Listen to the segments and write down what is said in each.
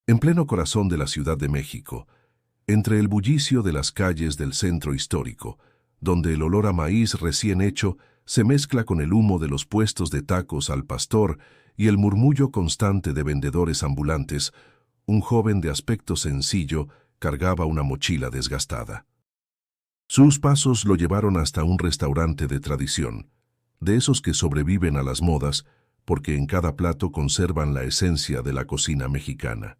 En pleno corazón de la Ciudad de México, entre el bullicio de las calles del centro histórico, donde el olor a maíz recién hecho se mezcla con el humo de los puestos de tacos al pastor y el murmullo constante de vendedores ambulantes, un joven de aspecto sencillo cargaba una mochila desgastada. Sus pasos lo llevaron hasta un restaurante de tradición, de esos que sobreviven a las modas porque en cada plato conservan la esencia de la cocina mexicana.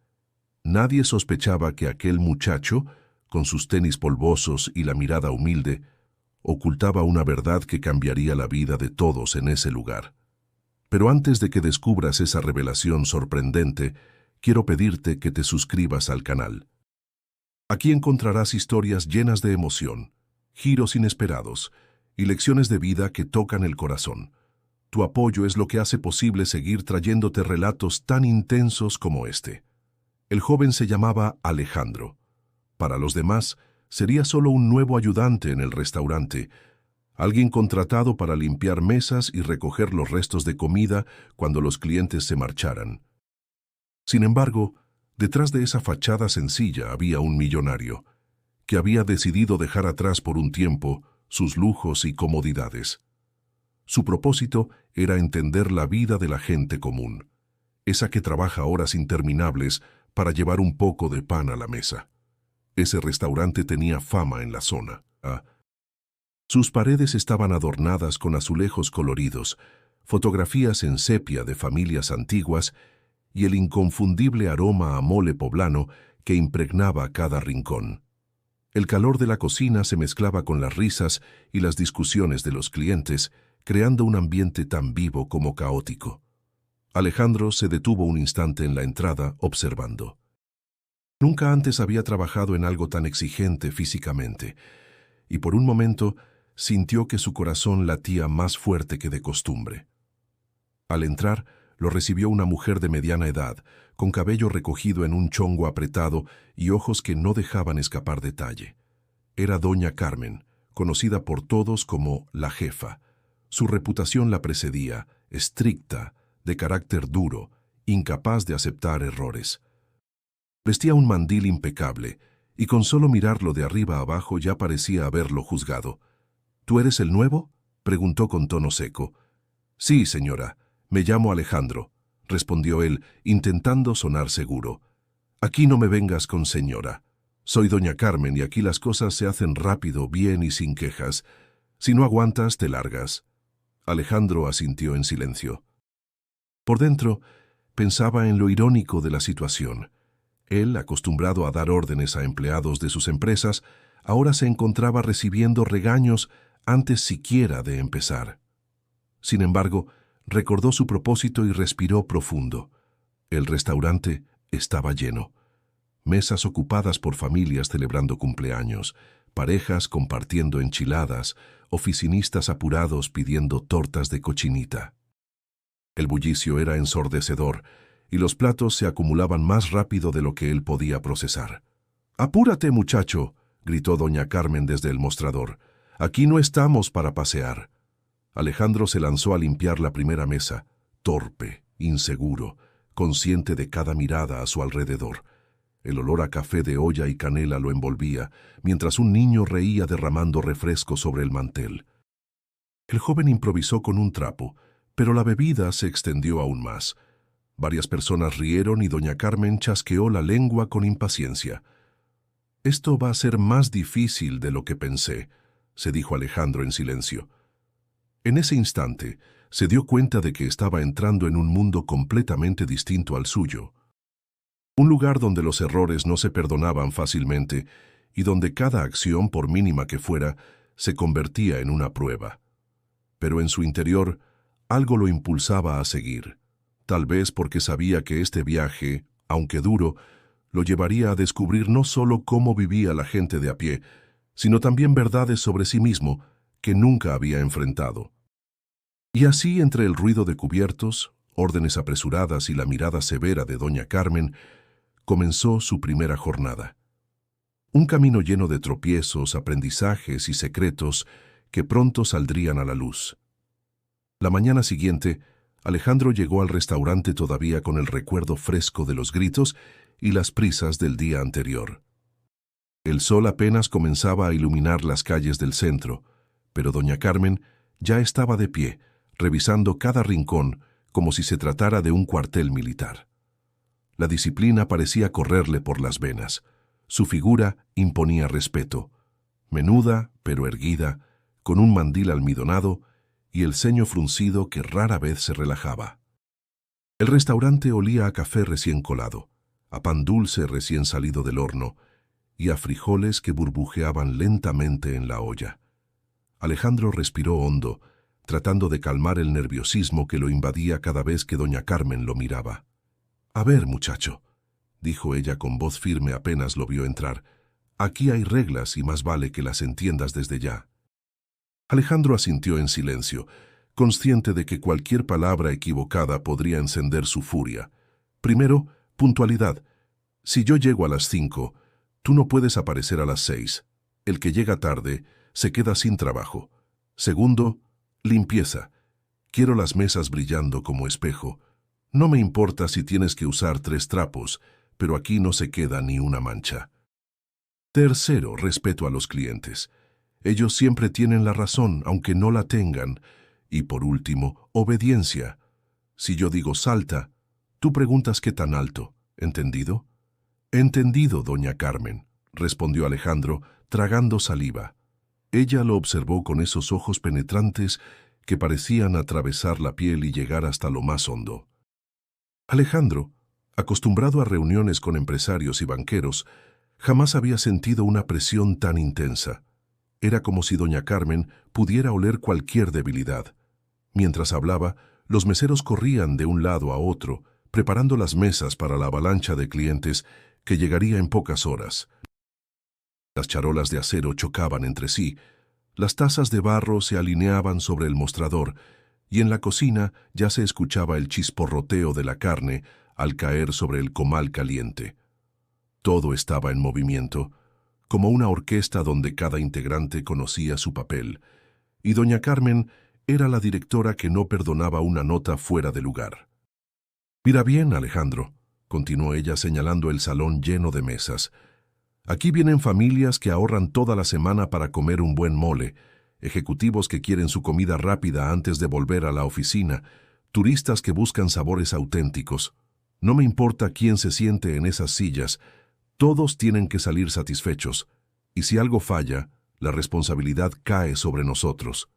Nadie sospechaba que aquel muchacho, con sus tenis polvosos y la mirada humilde, ocultaba una verdad que cambiaría la vida de todos en ese lugar. Pero antes de que descubras esa revelación sorprendente, quiero pedirte que te suscribas al canal. Aquí encontrarás historias llenas de emoción, giros inesperados y lecciones de vida que tocan el corazón. Tu apoyo es lo que hace posible seguir trayéndote relatos tan intensos como este. El joven se llamaba Alejandro. Para los demás, sería solo un nuevo ayudante en el restaurante, alguien contratado para limpiar mesas y recoger los restos de comida cuando los clientes se marcharan. Sin embargo, detrás de esa fachada sencilla había un millonario, que había decidido dejar atrás por un tiempo sus lujos y comodidades. Su propósito era entender la vida de la gente común, esa que trabaja horas interminables para llevar un poco de pan a la mesa. Ese restaurante tenía fama en la zona. Sus paredes estaban adornadas con azulejos coloridos, fotografías en sepia de familias antiguas y el inconfundible aroma a mole poblano que impregnaba cada rincón. El calor de la cocina se mezclaba con las risas y las discusiones de los clientes, creando un ambiente tan vivo como caótico. Alejandro se detuvo un instante en la entrada, observando. Nunca antes había trabajado en algo tan exigente físicamente, y por un momento sintió que su corazón latía más fuerte que de costumbre. Al entrar, lo recibió una mujer de mediana edad, con cabello recogido en un chongo apretado y ojos que no dejaban escapar detalle. Era doña Carmen, conocida por todos como la jefa. Su reputación la precedía, estricta, de carácter duro, incapaz de aceptar errores. Vestía un mandil impecable, y con solo mirarlo de arriba a abajo ya parecía haberlo juzgado. ¿Tú eres el nuevo?, preguntó con tono seco. Sí, señora, me llamo Alejandro, respondió él, intentando sonar seguro. Aquí no me vengas con señora. Soy doña Carmen y aquí las cosas se hacen rápido, bien y sin quejas. Si no aguantas, te largas. Alejandro asintió en silencio. Por dentro, pensaba en lo irónico de la situación. Él, acostumbrado a dar órdenes a empleados de sus empresas, ahora se encontraba recibiendo regaños antes siquiera de empezar. Sin embargo, recordó su propósito y respiró profundo. El restaurante estaba lleno. Mesas ocupadas por familias celebrando cumpleaños, parejas compartiendo enchiladas, oficinistas apurados pidiendo tortas de cochinita. El bullicio era ensordecedor y los platos se acumulaban más rápido de lo que él podía procesar. «¡Apúrate, muchacho!», gritó doña Carmen desde el mostrador. «Aquí no estamos para pasear». Alejandro se lanzó a limpiar la primera mesa, torpe, inseguro, consciente de cada mirada a su alrededor. El olor a café de olla y canela lo envolvía, mientras un niño reía derramando refresco sobre el mantel. El joven improvisó con un trapo, pero la bebida se extendió aún más. Varias personas rieron y doña Carmen chasqueó la lengua con impaciencia. «Esto va a ser más difícil de lo que pensé», se dijo Alejandro en silencio. En ese instante, se dio cuenta de que estaba entrando en un mundo completamente distinto al suyo. Un lugar donde los errores no se perdonaban fácilmente y donde cada acción, por mínima que fuera, se convertía en una prueba. Pero en su interior, algo lo impulsaba a seguir, tal vez porque sabía que este viaje, aunque duro, lo llevaría a descubrir no solo cómo vivía la gente de a pie, sino también verdades sobre sí mismo que nunca había enfrentado. Y así, entre el ruido de cubiertos, órdenes apresuradas y la mirada severa de doña Carmen, comenzó su primera jornada. Un camino lleno de tropiezos, aprendizajes y secretos que pronto saldrían a la luz. La mañana siguiente, Alejandro llegó al restaurante todavía con el recuerdo fresco de los gritos y las prisas del día anterior. El sol apenas comenzaba a iluminar las calles del centro, pero doña Carmen ya estaba de pie, revisando cada rincón como si se tratara de un cuartel militar. La disciplina parecía correrle por las venas. Su figura imponía respeto, menuda pero erguida, con un mandil almidonado y el ceño fruncido que rara vez se relajaba. El restaurante olía a café recién colado, a pan dulce recién salido del horno y a frijoles que burbujeaban lentamente en la olla. Alejandro respiró hondo, tratando de calmar el nerviosismo que lo invadía cada vez que doña Carmen lo miraba. «A ver, muchacho», dijo ella con voz firme apenas lo vio entrar, «aquí hay reglas y más vale que las entiendas desde ya». Alejandro asintió en silencio, consciente de que cualquier palabra equivocada podría encender su furia. Primero, puntualidad. Si yo llego a las 5, tú no puedes aparecer a las 6. El que llega tarde se queda sin trabajo. Segundo, limpieza. Quiero las mesas brillando como espejo. No me importa si tienes que usar 3 trapos, pero aquí no se queda ni una mancha. Tercero, respeto a los clientes. Ellos siempre tienen la razón, aunque no la tengan. Y por último, obediencia. Si yo digo salta, tú preguntas qué tan alto. ¿Entendido? Entendido, doña Carmen, respondió Alejandro, tragando saliva. Ella lo observó con esos ojos penetrantes que parecían atravesar la piel y llegar hasta lo más hondo. Alejandro, acostumbrado a reuniones con empresarios y banqueros, jamás había sentido una presión tan intensa. Era como si doña Carmen pudiera oler cualquier debilidad. Mientras hablaba, los meseros corrían de un lado a otro, preparando las mesas para la avalancha de clientes que llegaría en pocas horas. Las charolas de acero chocaban entre sí, las tazas de barro se alineaban sobre el mostrador, y en la cocina ya se escuchaba el chisporroteo de la carne al caer sobre el comal caliente. Todo estaba en movimiento, como una orquesta donde cada integrante conocía su papel, y doña Carmen era la directora que no perdonaba una nota fuera de lugar. «Mira bien, Alejandro», continuó ella señalando el salón lleno de mesas. «Aquí vienen familias que ahorran toda la semana para comer un buen mole, ejecutivos que quieren su comida rápida antes de volver a la oficina, turistas que buscan sabores auténticos. No me importa quién se siente en esas sillas, todos tienen que salir satisfechos, y si algo falla, la responsabilidad cae sobre nosotros».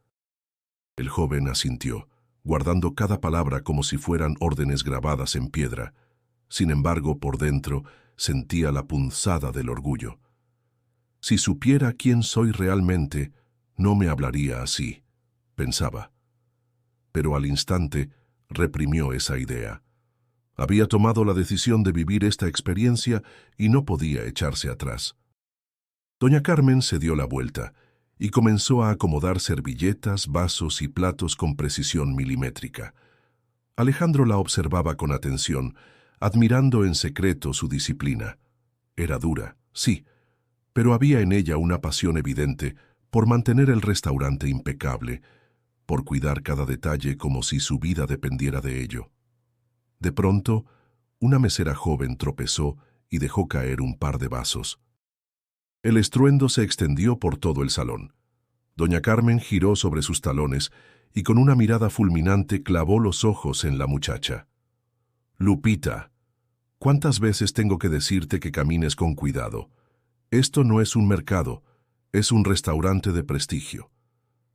El joven asintió, guardando cada palabra como si fueran órdenes grabadas en piedra. Sin embargo, por dentro, sentía la punzada del orgullo. «Si supiera quién soy realmente, no me hablaría así», pensaba. Pero al instante reprimió esa idea. Había tomado la decisión de vivir esta experiencia y no podía echarse atrás. Doña Carmen se dio la vuelta y comenzó a acomodar servilletas, vasos y platos con precisión milimétrica. Alejandro la observaba con atención, admirando en secreto su disciplina. Era dura, sí, pero había en ella una pasión evidente por mantener el restaurante impecable, por cuidar cada detalle como si su vida dependiera de ello. De pronto, una mesera joven tropezó y dejó caer un par de vasos. El estruendo se extendió por todo el salón. Doña Carmen giró sobre sus talones y con una mirada fulminante clavó los ojos en la muchacha. «Lupita, ¿cuántas veces tengo que decirte que camines con cuidado? Esto no es un mercado, es un restaurante de prestigio».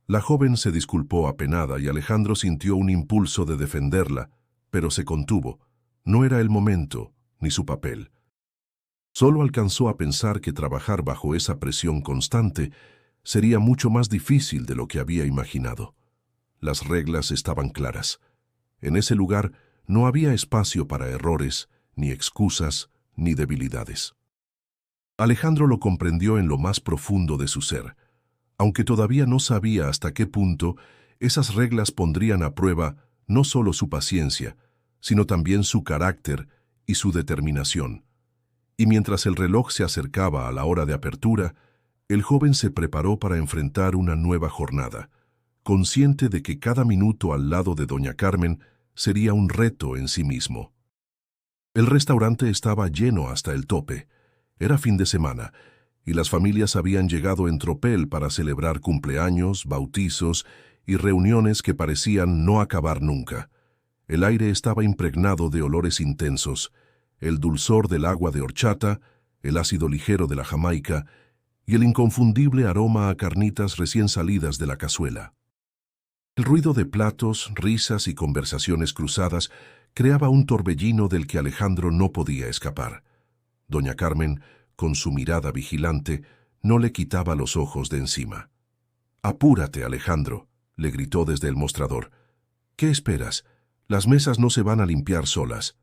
La joven se disculpó apenada y Alejandro sintió un impulso de defenderla, pero se contuvo. No era el momento, ni su papel. Solo alcanzó a pensar que trabajar bajo esa presión constante sería mucho más difícil de lo que había imaginado. Las reglas estaban claras. En ese lugar no había espacio para errores, ni excusas, ni debilidades. Alejandro lo comprendió en lo más profundo de su ser, aunque todavía no sabía hasta qué punto esas reglas pondrían a prueba no solo su paciencia, sino también su carácter y su determinación. Y mientras el reloj se acercaba a la hora de apertura, el joven se preparó para enfrentar una nueva jornada, consciente de que cada minuto al lado de doña Carmen sería un reto en sí mismo. El restaurante estaba lleno hasta el tope. Era fin de semana, y las familias habían llegado en tropel para celebrar cumpleaños, bautizos y reuniones que parecían no acabar nunca. El aire estaba impregnado de olores intensos, el dulzor del agua de horchata, el ácido ligero de la jamaica y el inconfundible aroma a carnitas recién salidas de la cazuela. El ruido de platos, risas y conversaciones cruzadas creaba un torbellino del que Alejandro no podía escapar. Doña Carmen, con su mirada vigilante, no le quitaba los ojos de encima. «Apúrate, Alejandro», le gritó desde el mostrador. «¿Qué esperas? Las mesas no se van a limpiar solas».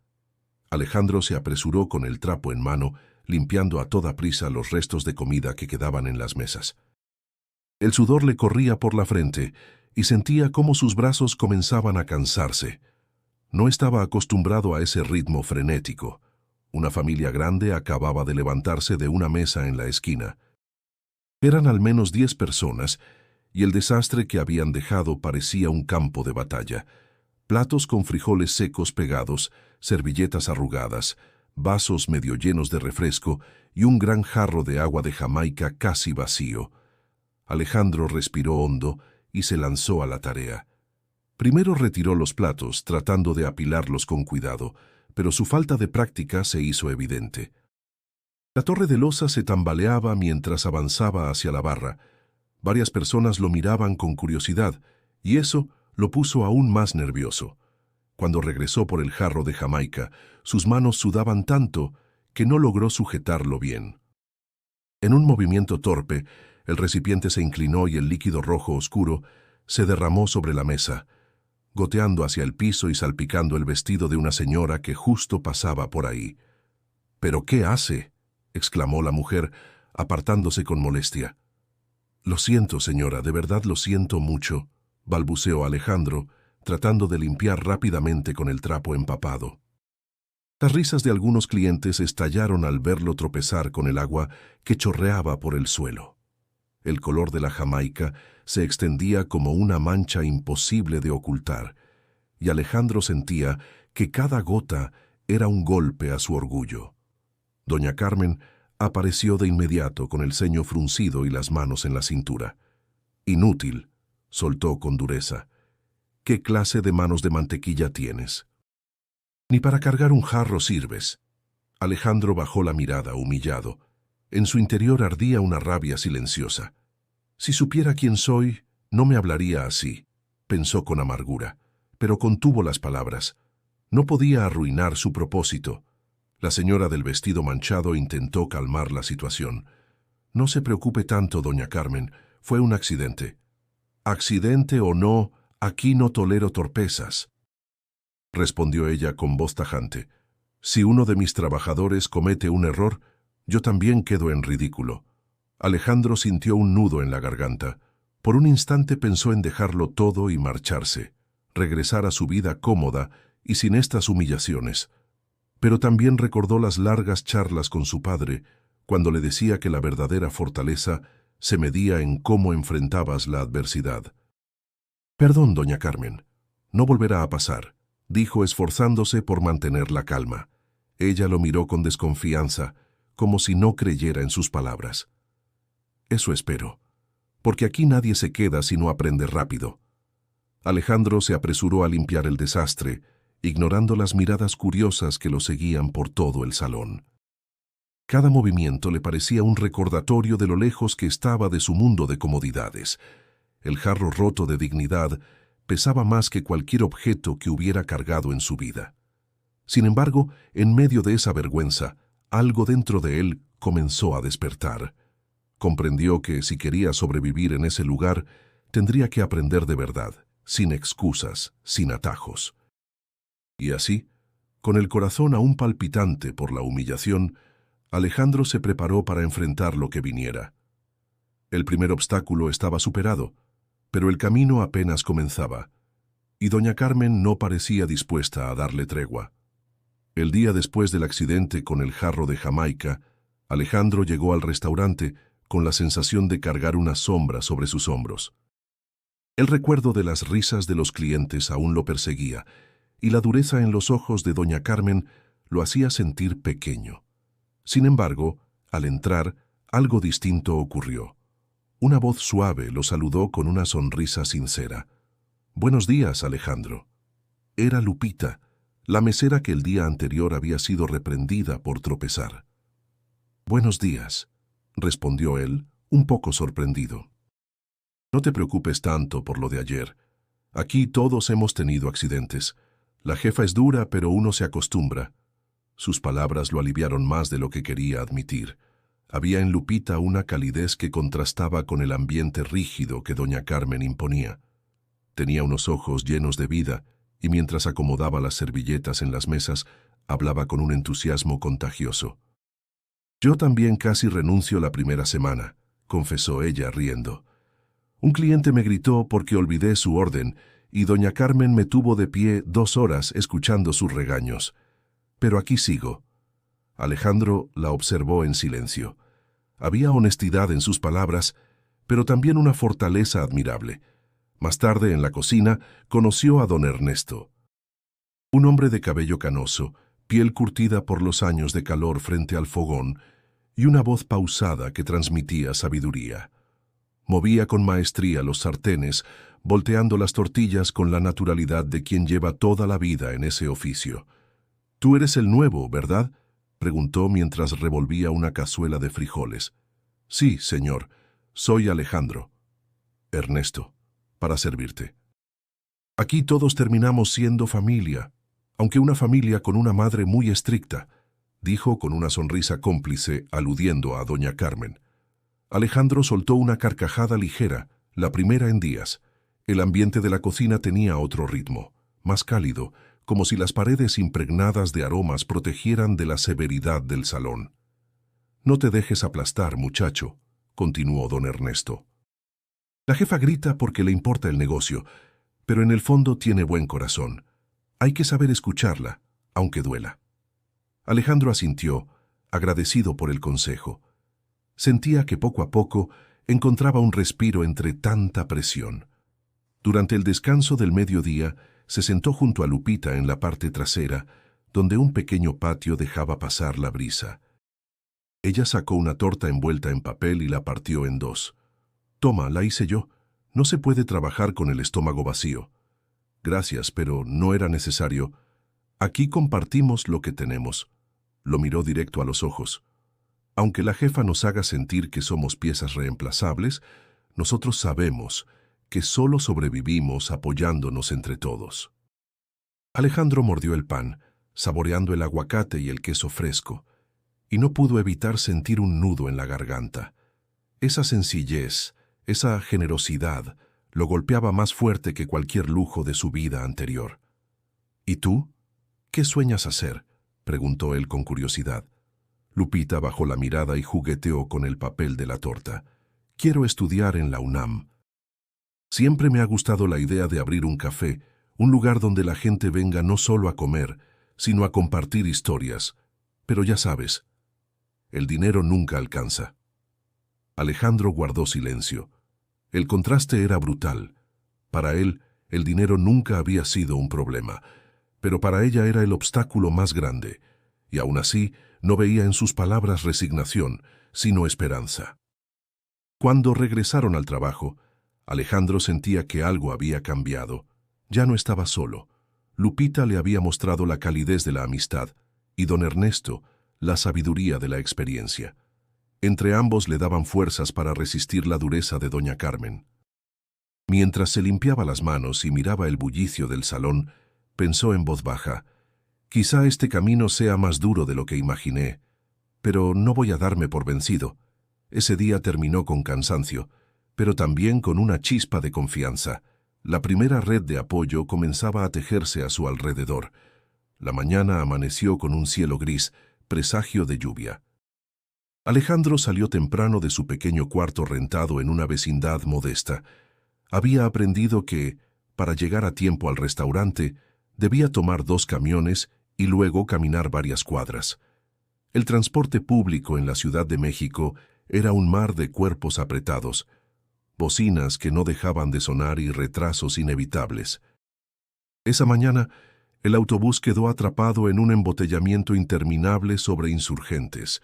Alejandro se apresuró con el trapo en mano, limpiando a toda prisa los restos de comida que quedaban en las mesas. El sudor le corría por la frente y sentía cómo sus brazos comenzaban a cansarse. No estaba acostumbrado a ese ritmo frenético. Una familia grande acababa de levantarse de una mesa en la esquina. Eran al menos 10 personas, y el desastre que habían dejado parecía un campo de batalla. Platos con frijoles secos pegados, servilletas arrugadas, vasos medio llenos de refresco y un gran jarro de agua de Jamaica casi vacío. Alejandro respiró hondo y se lanzó a la tarea. Primero retiró los platos, tratando de apilarlos con cuidado, pero su falta de práctica se hizo evidente. La torre de loza se tambaleaba mientras avanzaba hacia la barra. Varias personas lo miraban con curiosidad, y eso lo puso aún más nervioso. Cuando regresó por el jarro de Jamaica, sus manos sudaban tanto que no logró sujetarlo bien. En un movimiento torpe, el recipiente se inclinó y el líquido rojo oscuro se derramó sobre la mesa, goteando hacia el piso y salpicando el vestido de una señora que justo pasaba por ahí. «¿Pero qué hace?», exclamó la mujer, apartándose con molestia. «Lo siento, señora, de verdad lo siento mucho», balbuceó Alejandro, tratando de limpiar rápidamente con el trapo empapado. Las risas de algunos clientes estallaron al verlo tropezar con el agua que chorreaba por el suelo. El color de la Jamaica se extendía como una mancha imposible de ocultar, y Alejandro sentía que cada gota era un golpe a su orgullo. Doña Carmen apareció de inmediato con el ceño fruncido y las manos en la cintura. «Inútil», soltó con dureza. «¿Qué clase de manos de mantequilla tienes? Ni para cargar un jarro sirves». Alejandro bajó la mirada, humillado. En su interior ardía una rabia silenciosa. «Si supiera quién soy, no me hablaría así», pensó con amargura, pero contuvo las palabras. No podía arruinar su propósito. La señora del vestido manchado intentó calmar la situación. «No se preocupe tanto, doña Carmen, fue un accidente». «Accidente o no, aquí no tolero torpezas», respondió ella con voz tajante. «Si uno de mis trabajadores comete un error, yo también quedo en ridículo». Alejandro sintió un nudo en la garganta. Por un instante pensó en dejarlo todo y marcharse, regresar a su vida cómoda y sin estas humillaciones. Pero también recordó las largas charlas con su padre, cuando le decía que la verdadera fortaleza se medía en cómo enfrentabas la adversidad. «Perdón, doña Carmen, no volverá a pasar», dijo esforzándose por mantener la calma. Ella lo miró con desconfianza, como si no creyera en sus palabras. «Eso espero, porque aquí nadie se queda si no aprende rápido». Alejandro se apresuró a limpiar el desastre, ignorando las miradas curiosas que lo seguían por todo el salón. Cada movimiento le parecía un recordatorio de lo lejos que estaba de su mundo de comodidades. El jarro roto de dignidad pesaba más que cualquier objeto que hubiera cargado en su vida. Sin embargo, en medio de esa vergüenza, algo dentro de él comenzó a despertar. Comprendió que si quería sobrevivir en ese lugar, tendría que aprender de verdad, sin excusas, sin atajos. Y así, con el corazón aún palpitante por la humillación, Alejandro se preparó para enfrentar lo que viniera. El primer obstáculo estaba superado, pero el camino apenas comenzaba, y doña Carmen no parecía dispuesta a darle tregua. El día después del accidente con el jarro de Jamaica, Alejandro llegó al restaurante con la sensación de cargar una sombra sobre sus hombros. El recuerdo de las risas de los clientes aún lo perseguía, y la dureza en los ojos de doña Carmen lo hacía sentir pequeño. Sin embargo, al entrar, algo distinto ocurrió. Una voz suave lo saludó con una sonrisa sincera. «Buenos días, Alejandro». Era Lupita, la mesera que el día anterior había sido reprendida por tropezar. «Buenos días», respondió él, un poco sorprendido. «No te preocupes tanto por lo de ayer. Aquí todos hemos tenido accidentes. La jefa es dura, pero uno se acostumbra». Sus palabras lo aliviaron más de lo que quería admitir. Había en Lupita una calidez que contrastaba con el ambiente rígido que doña Carmen imponía. Tenía unos ojos llenos de vida, y mientras acomodaba las servilletas en las mesas, hablaba con un entusiasmo contagioso. «Yo también casi renuncio la primera semana», confesó ella riendo. «Un cliente me gritó porque olvidé su orden, y doña Carmen me tuvo de pie 2 horas escuchando sus regaños. Pero aquí sigo». Alejandro la observó en silencio. Había honestidad en sus palabras, pero también una fortaleza admirable. Más tarde, en la cocina, conoció a don Ernesto. Un hombre de cabello canoso, piel curtida por los años de calor frente al fogón, y una voz pausada que transmitía sabiduría. Movía con maestría los sartenes, volteando las tortillas con la naturalidad de quien lleva toda la vida en ese oficio. «Tú eres el nuevo, ¿verdad?», preguntó mientras revolvía una cazuela de frijoles. «Sí, señor, soy Alejandro». «Ernesto, para servirte». «Aquí todos terminamos siendo familia, aunque una familia con una madre muy estricta», dijo con una sonrisa cómplice, aludiendo a doña Carmen. Alejandro soltó una carcajada ligera, la primera en días. El ambiente de la cocina tenía otro ritmo, más cálido, como si las paredes impregnadas de aromas protegieran de la severidad del salón. «No te dejes aplastar, muchacho», continuó don Ernesto. «La jefa grita porque le importa el negocio, pero en el fondo tiene buen corazón. Hay que saber escucharla, aunque duela». Alejandro asintió, agradecido por el consejo. Sentía que poco a poco encontraba un respiro entre tanta presión. Durante el descanso del mediodía, se sentó junto a Lupita en la parte trasera, donde un pequeño patio dejaba pasar la brisa. Ella sacó una torta envuelta en papel y la partió en 2. «Toma, la hice yo. No se puede trabajar con el estómago vacío». «Gracias, pero no era necesario. Aquí compartimos lo que tenemos». Lo miró directo a los ojos. «Aunque la jefa nos haga sentir que somos piezas reemplazables, nosotros sabemos que solo sobrevivimos apoyándonos entre todos». Alejandro mordió el pan, saboreando el aguacate y el queso fresco, y no pudo evitar sentir un nudo en la garganta. Esa sencillez, esa generosidad, lo golpeaba más fuerte que cualquier lujo de su vida anterior. «¿Y tú? ¿Qué sueñas hacer?», preguntó él con curiosidad. Lupita bajó la mirada y jugueteó con el papel de la torta. «Quiero estudiar en la UNAM. Siempre me ha gustado la idea de abrir un café, un lugar donde la gente venga no solo a comer, sino a compartir historias. Pero ya sabes, el dinero nunca alcanza». Alejandro guardó silencio. El contraste era brutal. Para él, el dinero nunca había sido un problema, pero para ella era el obstáculo más grande, y aún así no veía en sus palabras resignación, sino esperanza. Cuando regresaron al trabajo, Alejandro sentía que algo había cambiado. Ya no estaba solo. Lupita le había mostrado la calidez de la amistad, y don Ernesto, la sabiduría de la experiencia. Entre ambos le daban fuerzas para resistir la dureza de doña Carmen. Mientras se limpiaba las manos y miraba el bullicio del salón, pensó en voz baja: «Quizá este camino sea más duro de lo que imaginé, pero no voy a darme por vencido». Ese día terminó con cansancio, pero también con una chispa de confianza. La primera red de apoyo comenzaba a tejerse a su alrededor. La mañana amaneció con un cielo gris, presagio de lluvia. Alejandro salió temprano de su pequeño cuarto rentado en una vecindad modesta. Había aprendido que, para llegar a tiempo al restaurante, debía tomar 2 camiones y luego caminar varias cuadras. El transporte público en la Ciudad de México era un mar de cuerpos apretados, bocinas que no dejaban de sonar y retrasos inevitables. Esa mañana, El autobús quedó atrapado en un embotellamiento interminable sobre Insurgentes,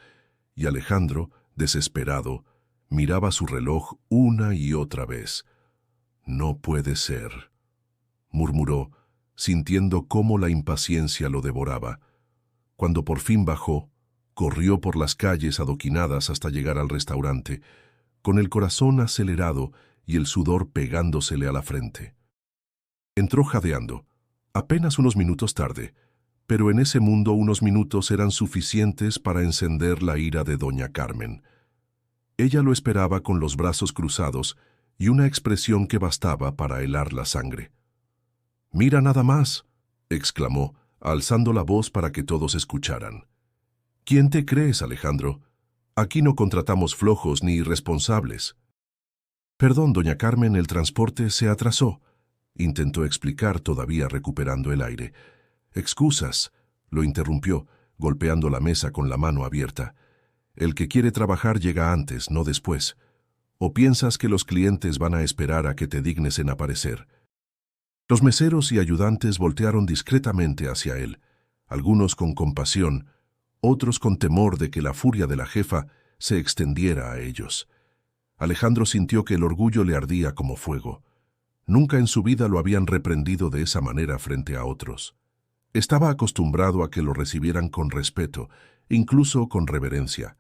y Alejandro, desesperado, miraba su reloj una y otra vez. «No puede ser», murmuró, sintiendo cómo la impaciencia lo devoraba. Cuando por fin bajó, corrió por las calles adoquinadas hasta llegar al restaurante, con el corazón acelerado y el sudor pegándosele a la frente. Entró jadeando, apenas unos minutos tarde, pero en ese mundo unos minutos eran suficientes para encender la ira de doña Carmen. Ella lo esperaba con los brazos cruzados y una expresión que bastaba para helar la sangre. «Mira nada más», exclamó, alzando la voz para que todos escucharan. «¿Quién te crees, Alejandro? Aquí no contratamos flojos ni irresponsables». «Perdón, doña Carmen, el transporte se atrasó», intentó explicar, todavía recuperando el aire. «Excusas», lo interrumpió, golpeando la mesa con la mano abierta. «El que quiere trabajar llega antes, no después. ¿O piensas que los clientes van a esperar a que te dignes en aparecer?» Los meseros y ayudantes voltearon discretamente hacia él, algunos con compasión, otros con temor de que la furia de la jefa se extendiera a ellos. Alejandro sintió que el orgullo le ardía como fuego. Nunca en su vida lo habían reprendido de esa manera frente a otros. Estaba acostumbrado a que lo recibieran con respeto, incluso con reverencia.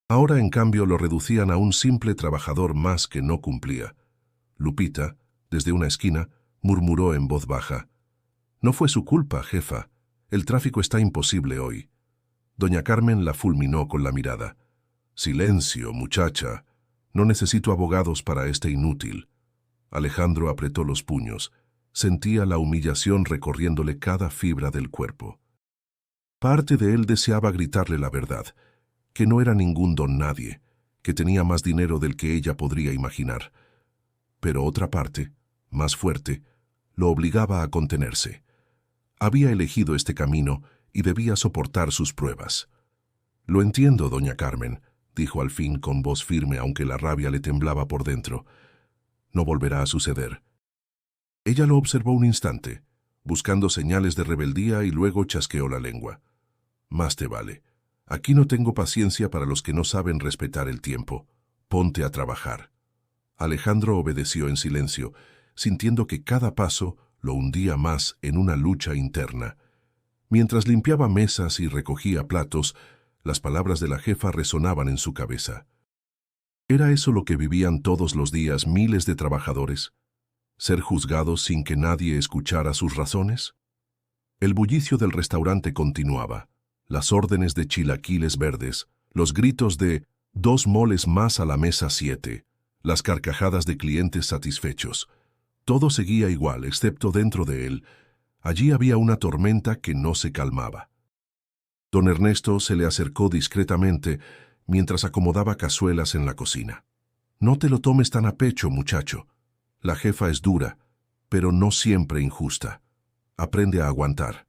Ahora, en cambio, lo reducían a un simple trabajador más que no cumplía. Lupita, desde una esquina, murmuró en voz baja: «No fue su culpa, jefa. El tráfico está imposible hoy». Doña Carmen la fulminó con la mirada. «Silencio, muchacha. No necesito abogados para este inútil». Alejandro apretó los puños. Sentía la humillación recorriéndole cada fibra del cuerpo. Parte de él deseaba gritarle la verdad, que no era ningún don nadie, que tenía más dinero del que ella podría imaginar. Pero otra parte, más fuerte, lo obligaba a contenerse. Había elegido este camino y debía soportar sus pruebas. «Lo entiendo, doña Carmen», dijo al fin con voz firme, aunque la rabia le temblaba por dentro. «No volverá a suceder». Ella lo observó un instante, buscando señales de rebeldía, y luego chasqueó la lengua. «Más te vale. Aquí no tengo paciencia para los que no saben respetar el tiempo. Ponte a trabajar». Alejandro obedeció en silencio, sintiendo que cada paso lo hundía más en una lucha interna. Mientras limpiaba mesas y recogía platos, las palabras de la jefa resonaban en su cabeza. ¿Era eso lo que vivían todos los días miles de trabajadores? ¿Ser juzgados sin que nadie escuchara sus razones? El bullicio del restaurante continuaba. Las órdenes de chilaquiles verdes, los gritos de «2 moles más a la mesa 7», las carcajadas de clientes satisfechos. Todo seguía igual, excepto dentro de él. Allí había una tormenta que no se calmaba. Don Ernesto se le acercó discretamente mientras acomodaba cazuelas en la cocina. «No te lo tomes tan a pecho, muchacho. La jefa es dura, pero no siempre injusta. Aprende a aguantar».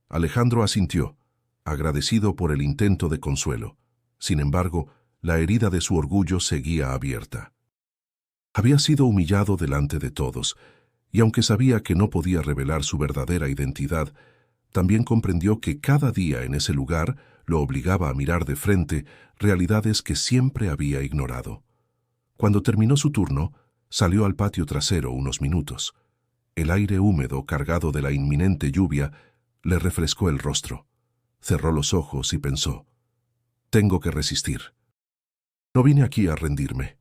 Alejandro asintió, agradecido por el intento de consuelo. Sin embargo, la herida de su orgullo seguía abierta. Había sido humillado delante de todos, y aunque sabía que no podía revelar su verdadera identidad, también comprendió que cada día en ese lugar lo obligaba a mirar de frente realidades que siempre había ignorado. Cuando terminó su turno, salió al patio trasero unos minutos. El aire húmedo, cargado de la inminente lluvia, le refrescó el rostro. Cerró los ojos y pensó: «Tengo que resistir. No vine aquí a rendirme».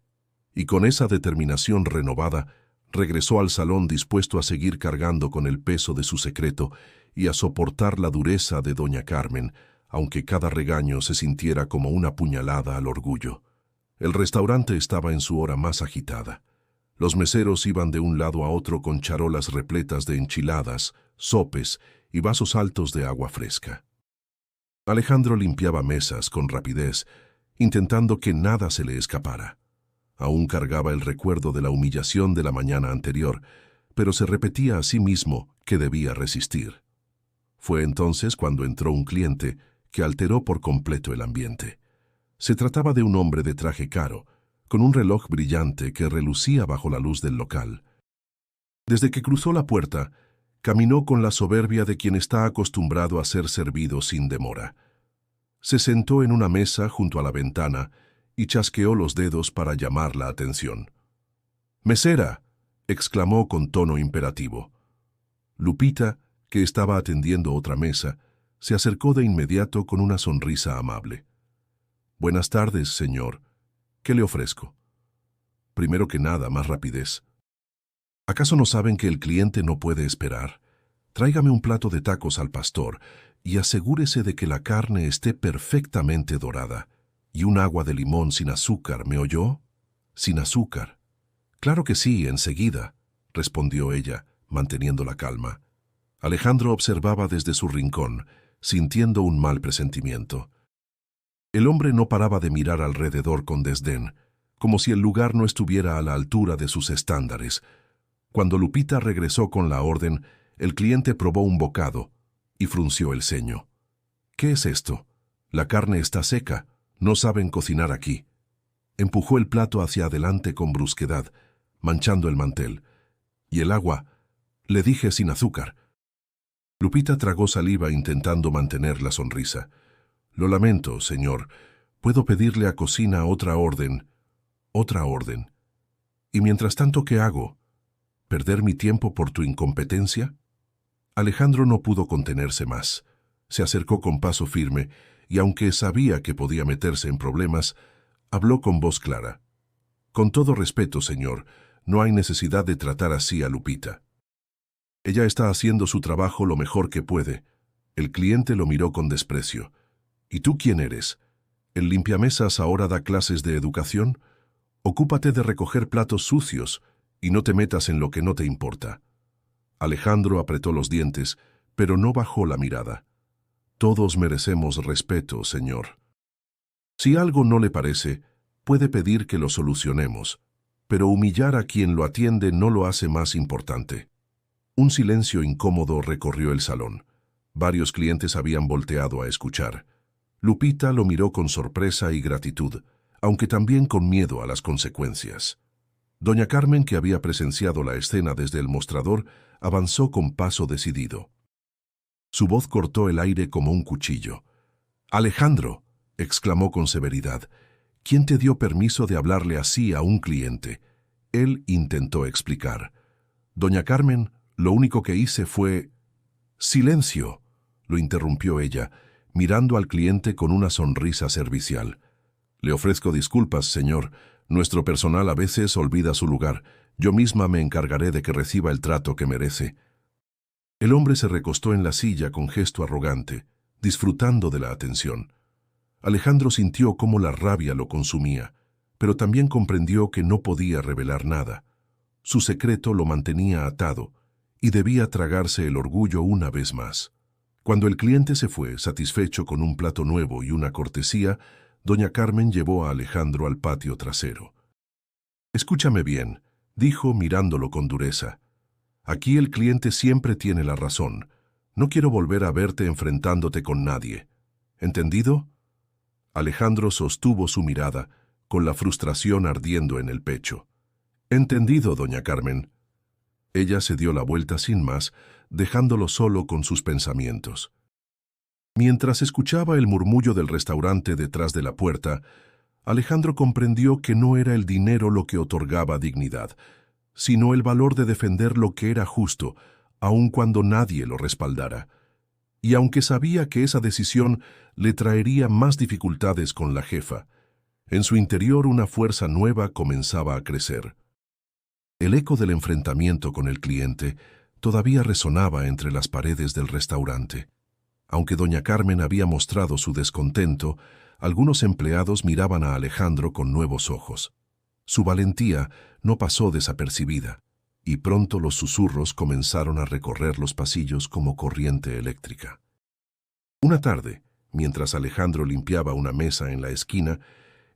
Y con esa determinación renovada, regresó al salón dispuesto a seguir cargando con el peso de su secreto y a soportar la dureza de doña Carmen, aunque cada regaño se sintiera como una puñalada al orgullo. El restaurante estaba en su hora más agitada. Los meseros iban de un lado a otro con charolas repletas de enchiladas, sopes y vasos altos de agua fresca. Alejandro limpiaba mesas con rapidez, intentando que nada se le escapara. Aún cargaba el recuerdo de la humillación de la mañana anterior, pero se repetía a sí mismo que debía resistir. Fue entonces cuando entró un cliente que alteró por completo el ambiente. Se trataba de un hombre de traje caro, con un reloj brillante que relucía bajo la luz del local. Desde que cruzó la puerta, Caminó con la soberbia de quien está acostumbrado a ser servido sin demora. Se sentó en una mesa junto a la ventana y chasqueó los dedos para llamar la atención. «¡Mesera!», exclamó con tono imperativo. Lupita, que estaba atendiendo otra mesa, se acercó de inmediato con una sonrisa amable. «Buenas tardes, señor. ¿Qué le ofrezco?». «Primero que nada, más rapidez. ¿Acaso no saben que el cliente no puede esperar? Tráigame un plato de tacos al pastor y asegúrese de que la carne esté perfectamente dorada. Y un agua de limón sin azúcar, ¿me oyó?». «Sin azúcar». «Claro que sí, enseguida», respondió ella, manteniendo la calma. Alejandro observaba desde su rincón, sintiendo un mal presentimiento. El hombre no paraba de mirar alrededor con desdén, como si el lugar no estuviera a la altura de sus estándares. Cuando Lupita regresó con la orden, el cliente probó un bocado y frunció el ceño. «¿Qué es esto? La carne está seca. No saben cocinar aquí». Empujó el plato hacia adelante con brusquedad, manchando el mantel. «¿Y el agua?». «Le dije sin azúcar». Lupita tragó saliva intentando mantener la sonrisa. «Lo lamento, señor. ¿Puedo pedirle a cocina otra orden?» «Otra orden. ¿Y mientras tanto qué hago? ¿Perder mi tiempo por tu incompetencia?». Alejandro no pudo contenerse más. Se acercó con paso firme y, aunque sabía que podía meterse en problemas, habló con voz clara. «Con todo respeto, señor, no hay necesidad de tratar así a Lupita. Ella está haciendo su trabajo lo mejor que puede». El cliente lo miró con desprecio. «¿Y tú quién eres? ¿El limpiamesas ahora da clases de educación? Ocúpate de recoger platos sucios y no te metas en lo que no te importa». Alejandro apretó los dientes, pero no bajó la mirada. «Todos merecemos respeto, señor. Si algo no le parece, puede pedir que lo solucionemos, pero humillar a quien lo atiende no lo hace más importante». Un silencio incómodo recorrió el salón. Varios clientes habían volteado a escuchar. Lupita lo miró con sorpresa y gratitud, aunque también con miedo a las consecuencias. Doña Carmen, que había presenciado la escena desde el mostrador, avanzó con paso decidido. Su voz cortó el aire como un cuchillo. «Alejandro», exclamó con severidad, «¿quién te dio permiso de hablarle así a un cliente?». Él intentó explicar. «Doña Carmen, lo único que hice fue…». «¡Silencio!», lo interrumpió ella, mirando al cliente con una sonrisa servicial. «Le ofrezco disculpas, señor. Nuestro personal a veces olvida su lugar. Yo misma me encargaré de que reciba el trato que merece». El hombre se recostó en la silla con gesto arrogante, disfrutando de la atención. Alejandro sintió cómo la rabia lo consumía, pero también comprendió que no podía revelar nada. Su secreto lo mantenía atado y debía tragarse el orgullo una vez más. Cuando el cliente se fue, satisfecho con un plato nuevo y una cortesía, doña Carmen llevó a Alejandro al patio trasero. «Escúchame bien», dijo mirándolo con dureza. «Aquí el cliente siempre tiene la razón. No quiero volver a verte enfrentándote con nadie. ¿Entendido?». Alejandro sostuvo su mirada, con la frustración ardiendo en el pecho. «Entendido, doña Carmen». Ella se dio la vuelta sin más, dejándolo solo con sus pensamientos. Mientras escuchaba el murmullo del restaurante detrás de la puerta, Alejandro comprendió que no era el dinero lo que otorgaba dignidad, sino el valor de defender lo que era justo, aun cuando nadie lo respaldara. Y aunque sabía que esa decisión le traería más dificultades con la jefa, en su interior una fuerza nueva comenzaba a crecer. El eco del enfrentamiento con el cliente todavía resonaba entre las paredes del restaurante. Aunque doña Carmen había mostrado su descontento, algunos empleados miraban a Alejandro con nuevos ojos. Su valentía no pasó desapercibida, y pronto los susurros comenzaron a recorrer los pasillos como corriente eléctrica. Una tarde, mientras Alejandro limpiaba una mesa en la esquina,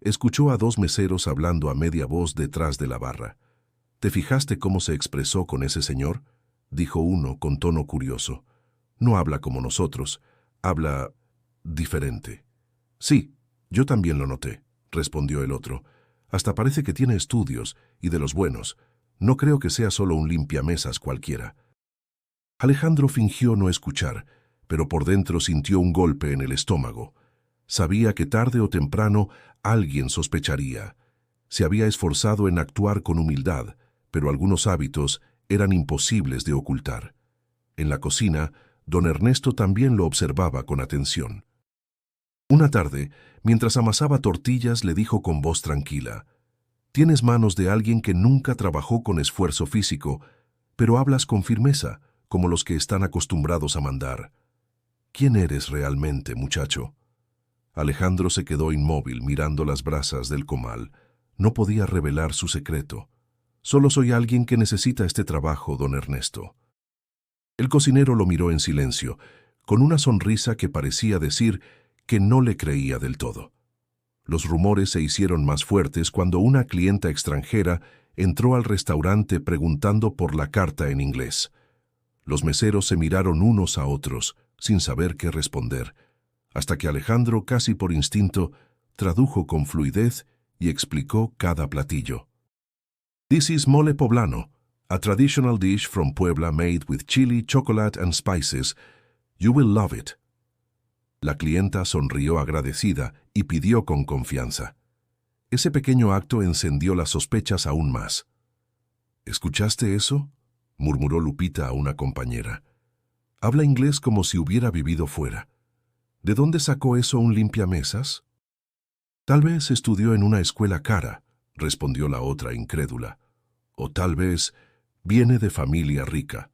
escuchó a dos meseros hablando a media voz detrás de la barra. «¿Te fijaste cómo se expresó con ese señor?», dijo uno con tono curioso. «No habla como nosotros, habla diferente». «Sí, yo también lo noté», respondió el otro. «Hasta parece que tiene estudios, y de los buenos. No creo que sea solo un limpiamesas cualquiera». Alejandro fingió no escuchar, pero por dentro sintió un golpe en el estómago. Sabía que tarde o temprano alguien sospecharía. Se había esforzado en actuar con humildad, pero algunos hábitos eran imposibles de ocultar. En la cocina, don Ernesto también lo observaba con atención. Una tarde, mientras amasaba tortillas, le dijo con voz tranquila: «Tienes manos de alguien que nunca trabajó con esfuerzo físico, pero hablas con firmeza, como los que están acostumbrados a mandar. ¿Quién eres realmente, muchacho?». Alejandro se quedó inmóvil mirando las brasas del comal. No podía revelar su secreto. «Solo soy alguien que necesita este trabajo, don Ernesto». El cocinero lo miró en silencio, con una sonrisa que parecía decir que no le creía del todo. Los rumores se hicieron más fuertes cuando una clienta extranjera entró al restaurante preguntando por la carta en inglés. Los meseros se miraron unos a otros, sin saber qué responder, hasta que Alejandro, casi por instinto, tradujo con fluidez y explicó cada platillo. «This is mole poblano, a traditional dish from Puebla made with chili, chocolate and spices. You will love it». La clienta sonrió agradecida y pidió con confianza. Ese pequeño acto encendió las sospechas aún más. «¿Escuchaste eso?», murmuró Lupita a una compañera. «Habla inglés como si hubiera vivido fuera. ¿De dónde sacó eso un limpiamesas?». «Tal vez estudió en una escuela cara», respondió la otra incrédula. «O tal vez viene de familia rica».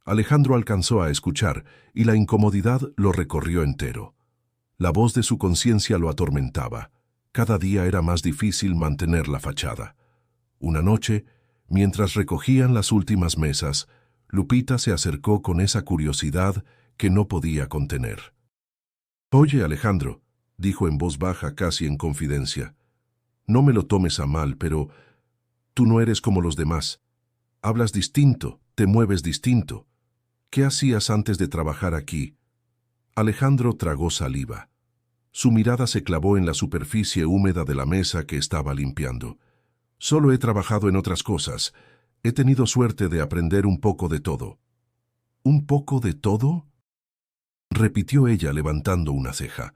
Alejandro alcanzó a escuchar y la incomodidad lo recorrió entero. La voz de su conciencia lo atormentaba. Cada día era más difícil mantener la fachada. Una noche, mientras recogían las últimas mesas, Lupita se acercó con esa curiosidad que no podía contener. «Oye, Alejandro», dijo en voz baja, casi en confidencia, «no me lo tomes a mal, pero tú no eres como los demás. Hablas distinto, te mueves distinto. ¿Qué hacías antes de trabajar aquí?». Alejandro tragó saliva. Su mirada se clavó en la superficie húmeda de la mesa que estaba limpiando. «Solo he trabajado en otras cosas. He tenido suerte de aprender un poco de todo». «¿Un poco de todo?», repitió ella levantando una ceja.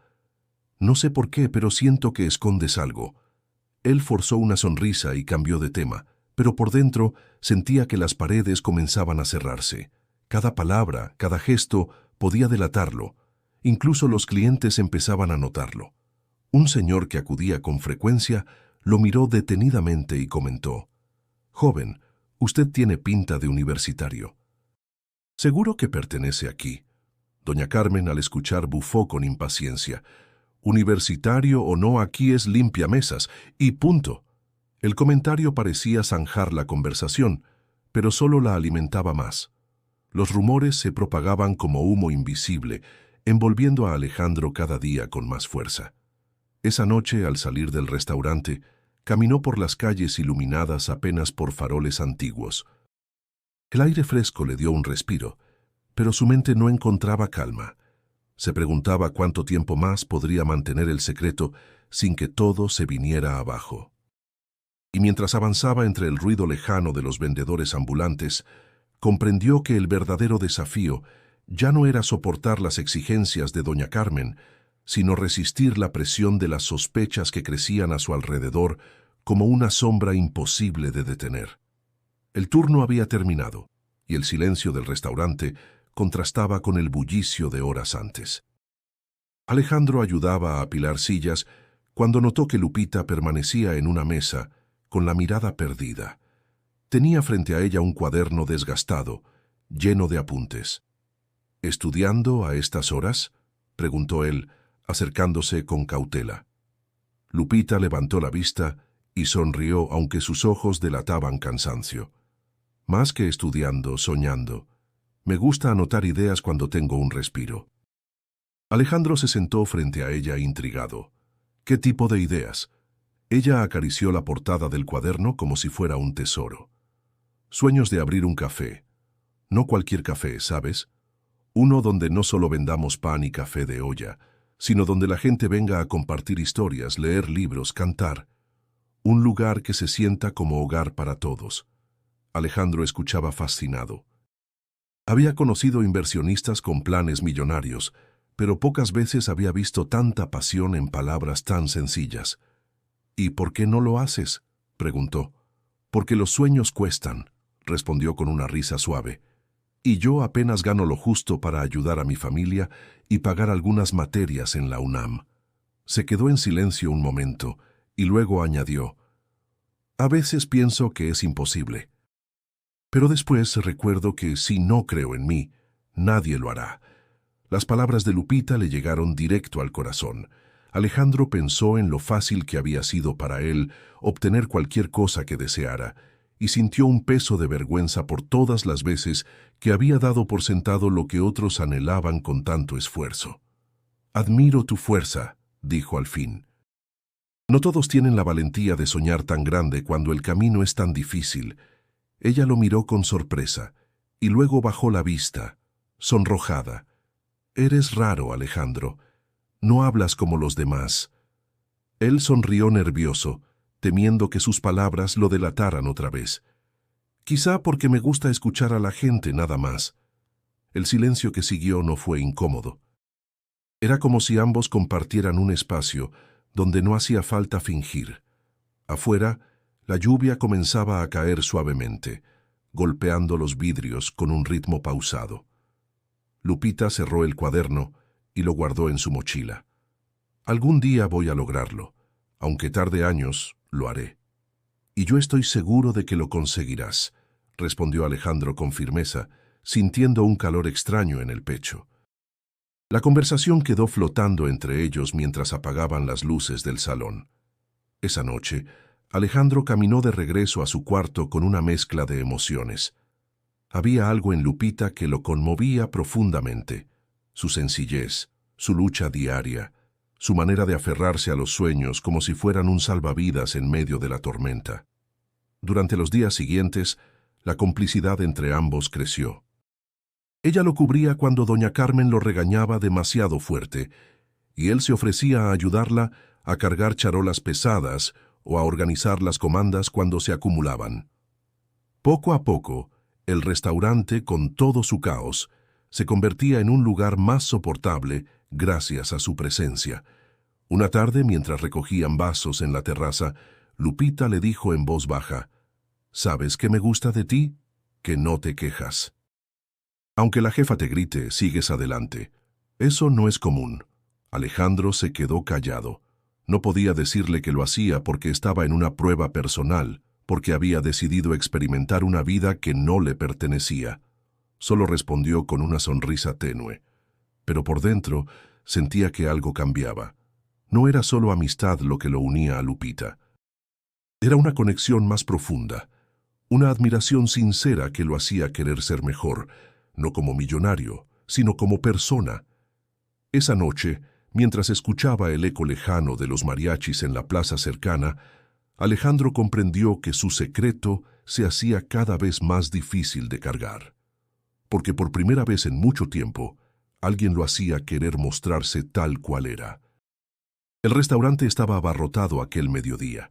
«No sé por qué, pero siento que escondes algo». Él forzó una sonrisa y cambió de tema, pero por dentro sentía que las paredes comenzaban a cerrarse. Cada palabra, cada gesto podía delatarlo. Incluso los clientes empezaban a notarlo. Un señor que acudía con frecuencia lo miró detenidamente y comentó: «Joven, usted tiene pinta de universitario». «Seguro que pertenece aquí». Doña Carmen, al escuchar, bufó con impaciencia. «Universitario o no, aquí es limpiamesas, y punto». El comentario parecía zanjar la conversación, pero solo la alimentaba más. Los rumores se propagaban como humo invisible, envolviendo a Alejandro cada día con más fuerza. Esa noche, al salir del restaurante, caminó por las calles iluminadas apenas por faroles antiguos. El aire fresco le dio un respiro, pero su mente no encontraba calma. Se preguntaba cuánto tiempo más podría mantener el secreto sin que todo se viniera abajo. Y mientras avanzaba entre el ruido lejano de los vendedores ambulantes, comprendió que el verdadero desafío ya no era soportar las exigencias de doña Carmen, sino resistir la presión de las sospechas que crecían a su alrededor como una sombra imposible de detener. El turno había terminado, y el silencio del restaurante contrastaba con el bullicio de horas antes. Alejandro ayudaba a apilar sillas cuando notó que Lupita permanecía en una mesa con la mirada perdida. Tenía frente a ella un cuaderno desgastado, lleno de apuntes. «¿Estudiando a estas horas?», preguntó él, acercándose con cautela. Lupita levantó la vista y sonrió, aunque sus ojos delataban cansancio. «Más que estudiando, soñando. Me gusta anotar ideas cuando tengo un respiro». Alejandro se sentó frente a ella intrigado. «¿Qué tipo de ideas?». Ella acarició la portada del cuaderno como si fuera un tesoro. «Sueños de abrir un café. No cualquier café, ¿sabes? Uno donde no solo vendamos pan y café de olla, sino donde la gente venga a compartir historias, leer libros, cantar. Un lugar que se sienta como hogar para todos». Alejandro escuchaba fascinado. Había conocido inversionistas con planes millonarios, pero pocas veces había visto tanta pasión en palabras tan sencillas. «¿Y por qué no lo haces?», preguntó. «Porque los sueños cuestan», respondió con una risa suave. «Y yo apenas gano lo justo para ayudar a mi familia y pagar algunas materias en la UNAM». Se quedó en silencio un momento y luego añadió: «A veces pienso que es imposible. Pero después recuerdo que si no creo en mí, nadie lo hará». Las palabras de Lupita le llegaron directo al corazón. Alejandro pensó en lo fácil que había sido para él obtener cualquier cosa que deseara, y sintió un peso de vergüenza por todas las veces que había dado por sentado lo que otros anhelaban con tanto esfuerzo. «Admiro tu fuerza», dijo al fin. «No todos tienen la valentía de soñar tan grande cuando el camino es tan difícil». Ella lo miró con sorpresa, y luego bajó la vista, sonrojada. «Eres raro, Alejandro. No hablas como los demás». Él sonrió nervioso, temiendo que sus palabras lo delataran otra vez. «Quizá porque me gusta escuchar a la gente nada más». El silencio que siguió no fue incómodo. Era como si ambos compartieran un espacio donde no hacía falta fingir. Afuera, la lluvia comenzaba a caer suavemente, golpeando los vidrios con un ritmo pausado. Lupita cerró el cuaderno y lo guardó en su mochila. «Algún día voy a lograrlo. Aunque tarde años, lo haré». «Y yo estoy seguro de que lo conseguirás», respondió Alejandro con firmeza, sintiendo un calor extraño en el pecho. La conversación quedó flotando entre ellos mientras apagaban las luces del salón. Esa noche, Alejandro caminó de regreso a su cuarto con una mezcla de emociones. Había algo en Lupita que lo conmovía profundamente: su sencillez, su lucha diaria, su manera de aferrarse a los sueños como si fueran un salvavidas en medio de la tormenta. Durante los días siguientes, la complicidad entre ambos creció. Ella lo cubría cuando doña Carmen lo regañaba demasiado fuerte, y él se ofrecía a ayudarla a cargar charolas pesadas o a organizar las comandas cuando se acumulaban. Poco a poco, el restaurante, con todo su caos, se convertía en un lugar más soportable gracias a su presencia. Una tarde, mientras recogían vasos en la terraza, Lupita le dijo en voz baja: «¿Sabes qué me gusta de ti? Que no te quejas. Aunque la jefa te grite, sigues adelante. Eso no es común». Alejandro se quedó callado. No podía decirle que lo hacía porque estaba en una prueba personal, porque había decidido experimentar una vida que no le pertenecía. Solo respondió con una sonrisa tenue. Pero por dentro sentía que algo cambiaba. No era solo amistad lo que lo unía a Lupita. Era una conexión más profunda, una admiración sincera que lo hacía querer ser mejor, no como millonario, sino como persona. Esa noche, mientras escuchaba el eco lejano de los mariachis en la plaza cercana, Alejandro comprendió que su secreto se hacía cada vez más difícil de cargar. Porque por primera vez en mucho tiempo, alguien lo hacía querer mostrarse tal cual era. El restaurante estaba abarrotado aquel mediodía.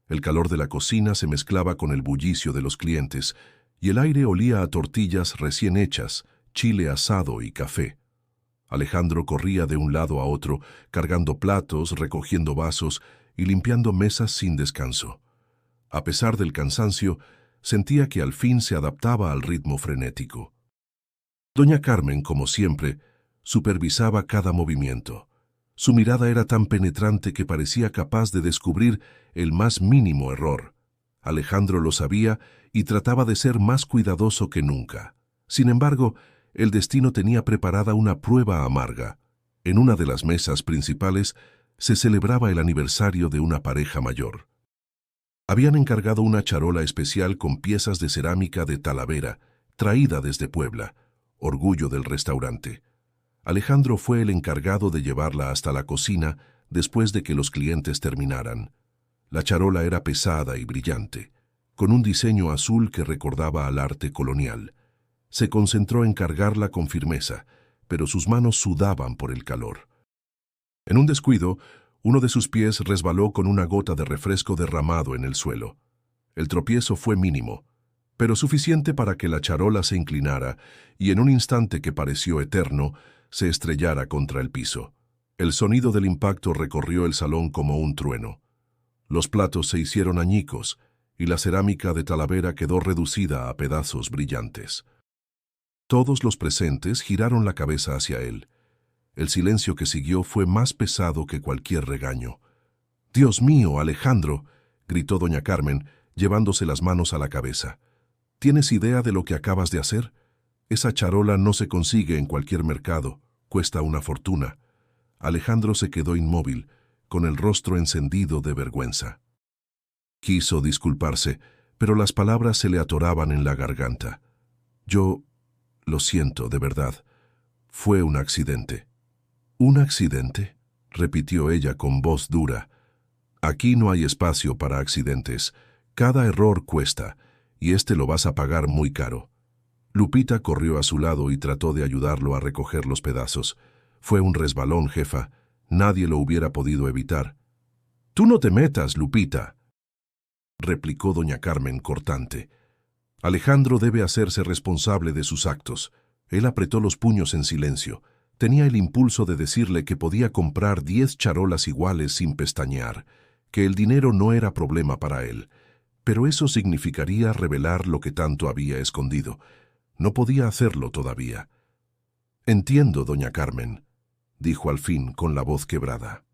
El calor de la cocina se mezclaba con el bullicio de los clientes, y el aire olía a tortillas recién hechas, chile asado y café. Alejandro corría de un lado a otro, cargando platos, recogiendo vasos y limpiando mesas sin descanso. A pesar del cansancio, sentía que al fin se adaptaba al ritmo frenético. Doña Carmen, como siempre, supervisaba cada movimiento. Su mirada era tan penetrante que parecía capaz de descubrir el más mínimo error. Alejandro lo sabía y trataba de ser más cuidadoso que nunca. Sin embargo, el destino tenía preparada una prueba amarga. En una de las mesas principales se celebraba el aniversario de una pareja mayor. Habían encargado una charola especial con piezas de cerámica de Talavera, traída desde Puebla, orgullo del restaurante. Alejandro fue el encargado de llevarla hasta la cocina después de que los clientes terminaran. La charola era pesada y brillante, con un diseño azul que recordaba al arte colonial. Se concentró en cargarla con firmeza, pero sus manos sudaban por el calor. En un descuido, uno de sus pies resbaló con una gota de refresco derramado en el suelo. El tropiezo fue mínimo, pero suficiente para que la charola se inclinara y en un instante que pareció eterno, se estrellara contra el piso. El sonido del impacto recorrió el salón como un trueno. Los platos se hicieron añicos y la cerámica de Talavera quedó reducida a pedazos brillantes. Todos los presentes giraron la cabeza hacia él. El silencio que siguió fue más pesado que cualquier regaño. «¡Dios mío, Alejandro!», gritó doña Carmen, llevándose las manos a la cabeza. «¿Tienes idea de lo que acabas de hacer? Esa charola no se consigue en cualquier mercado, cuesta una fortuna». Alejandro se quedó inmóvil, con el rostro encendido de vergüenza. Quiso disculparse, pero las palabras se le atoraban en la garganta. «Yo lo siento, de verdad. Fue un accidente». «¿Un accidente?», repitió ella con voz dura. «Aquí no hay espacio para accidentes. Cada error cuesta, y este lo vas a pagar muy caro». Lupita corrió a su lado y trató de ayudarlo a recoger los pedazos. «Fue un resbalón, jefa. Nadie lo hubiera podido evitar». «Tú no te metas, Lupita», replicó doña Carmen cortante. «Alejandro debe hacerse responsable de sus actos». Él apretó los puños en silencio. Tenía el impulso de decirle que podía comprar 10 charolas iguales sin pestañear, que el dinero no era problema para él. Pero eso significaría revelar lo que tanto había escondido. No podía hacerlo todavía. «Entiendo, doña Carmen», dijo al fin con la voz quebrada.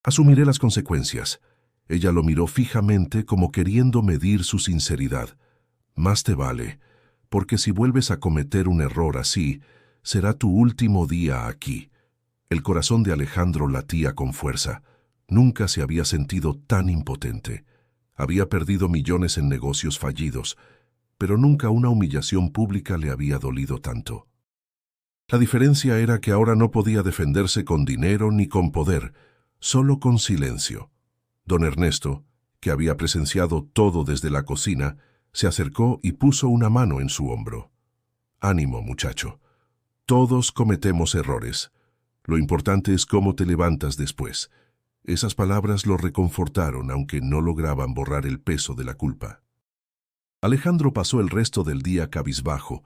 «Asumiré las consecuencias». Ella lo miró fijamente como queriendo medir su sinceridad. «Más te vale, porque si vuelves a cometer un error así, será tu último día aquí». El corazón de Alejandro latía con fuerza. Nunca se había sentido tan impotente. Había perdido millones en negocios fallidos, pero nunca una humillación pública le había dolido tanto. La diferencia era que ahora no podía defenderse con dinero ni con poder, solo con silencio. Don Ernesto, que había presenciado todo desde la cocina, se acercó y puso una mano en su hombro. «Ánimo, muchacho. Todos cometemos errores. Lo importante es cómo te levantas después». Esas palabras lo reconfortaron, aunque no lograban borrar el peso de la culpa. Alejandro pasó el resto del día cabizbajo,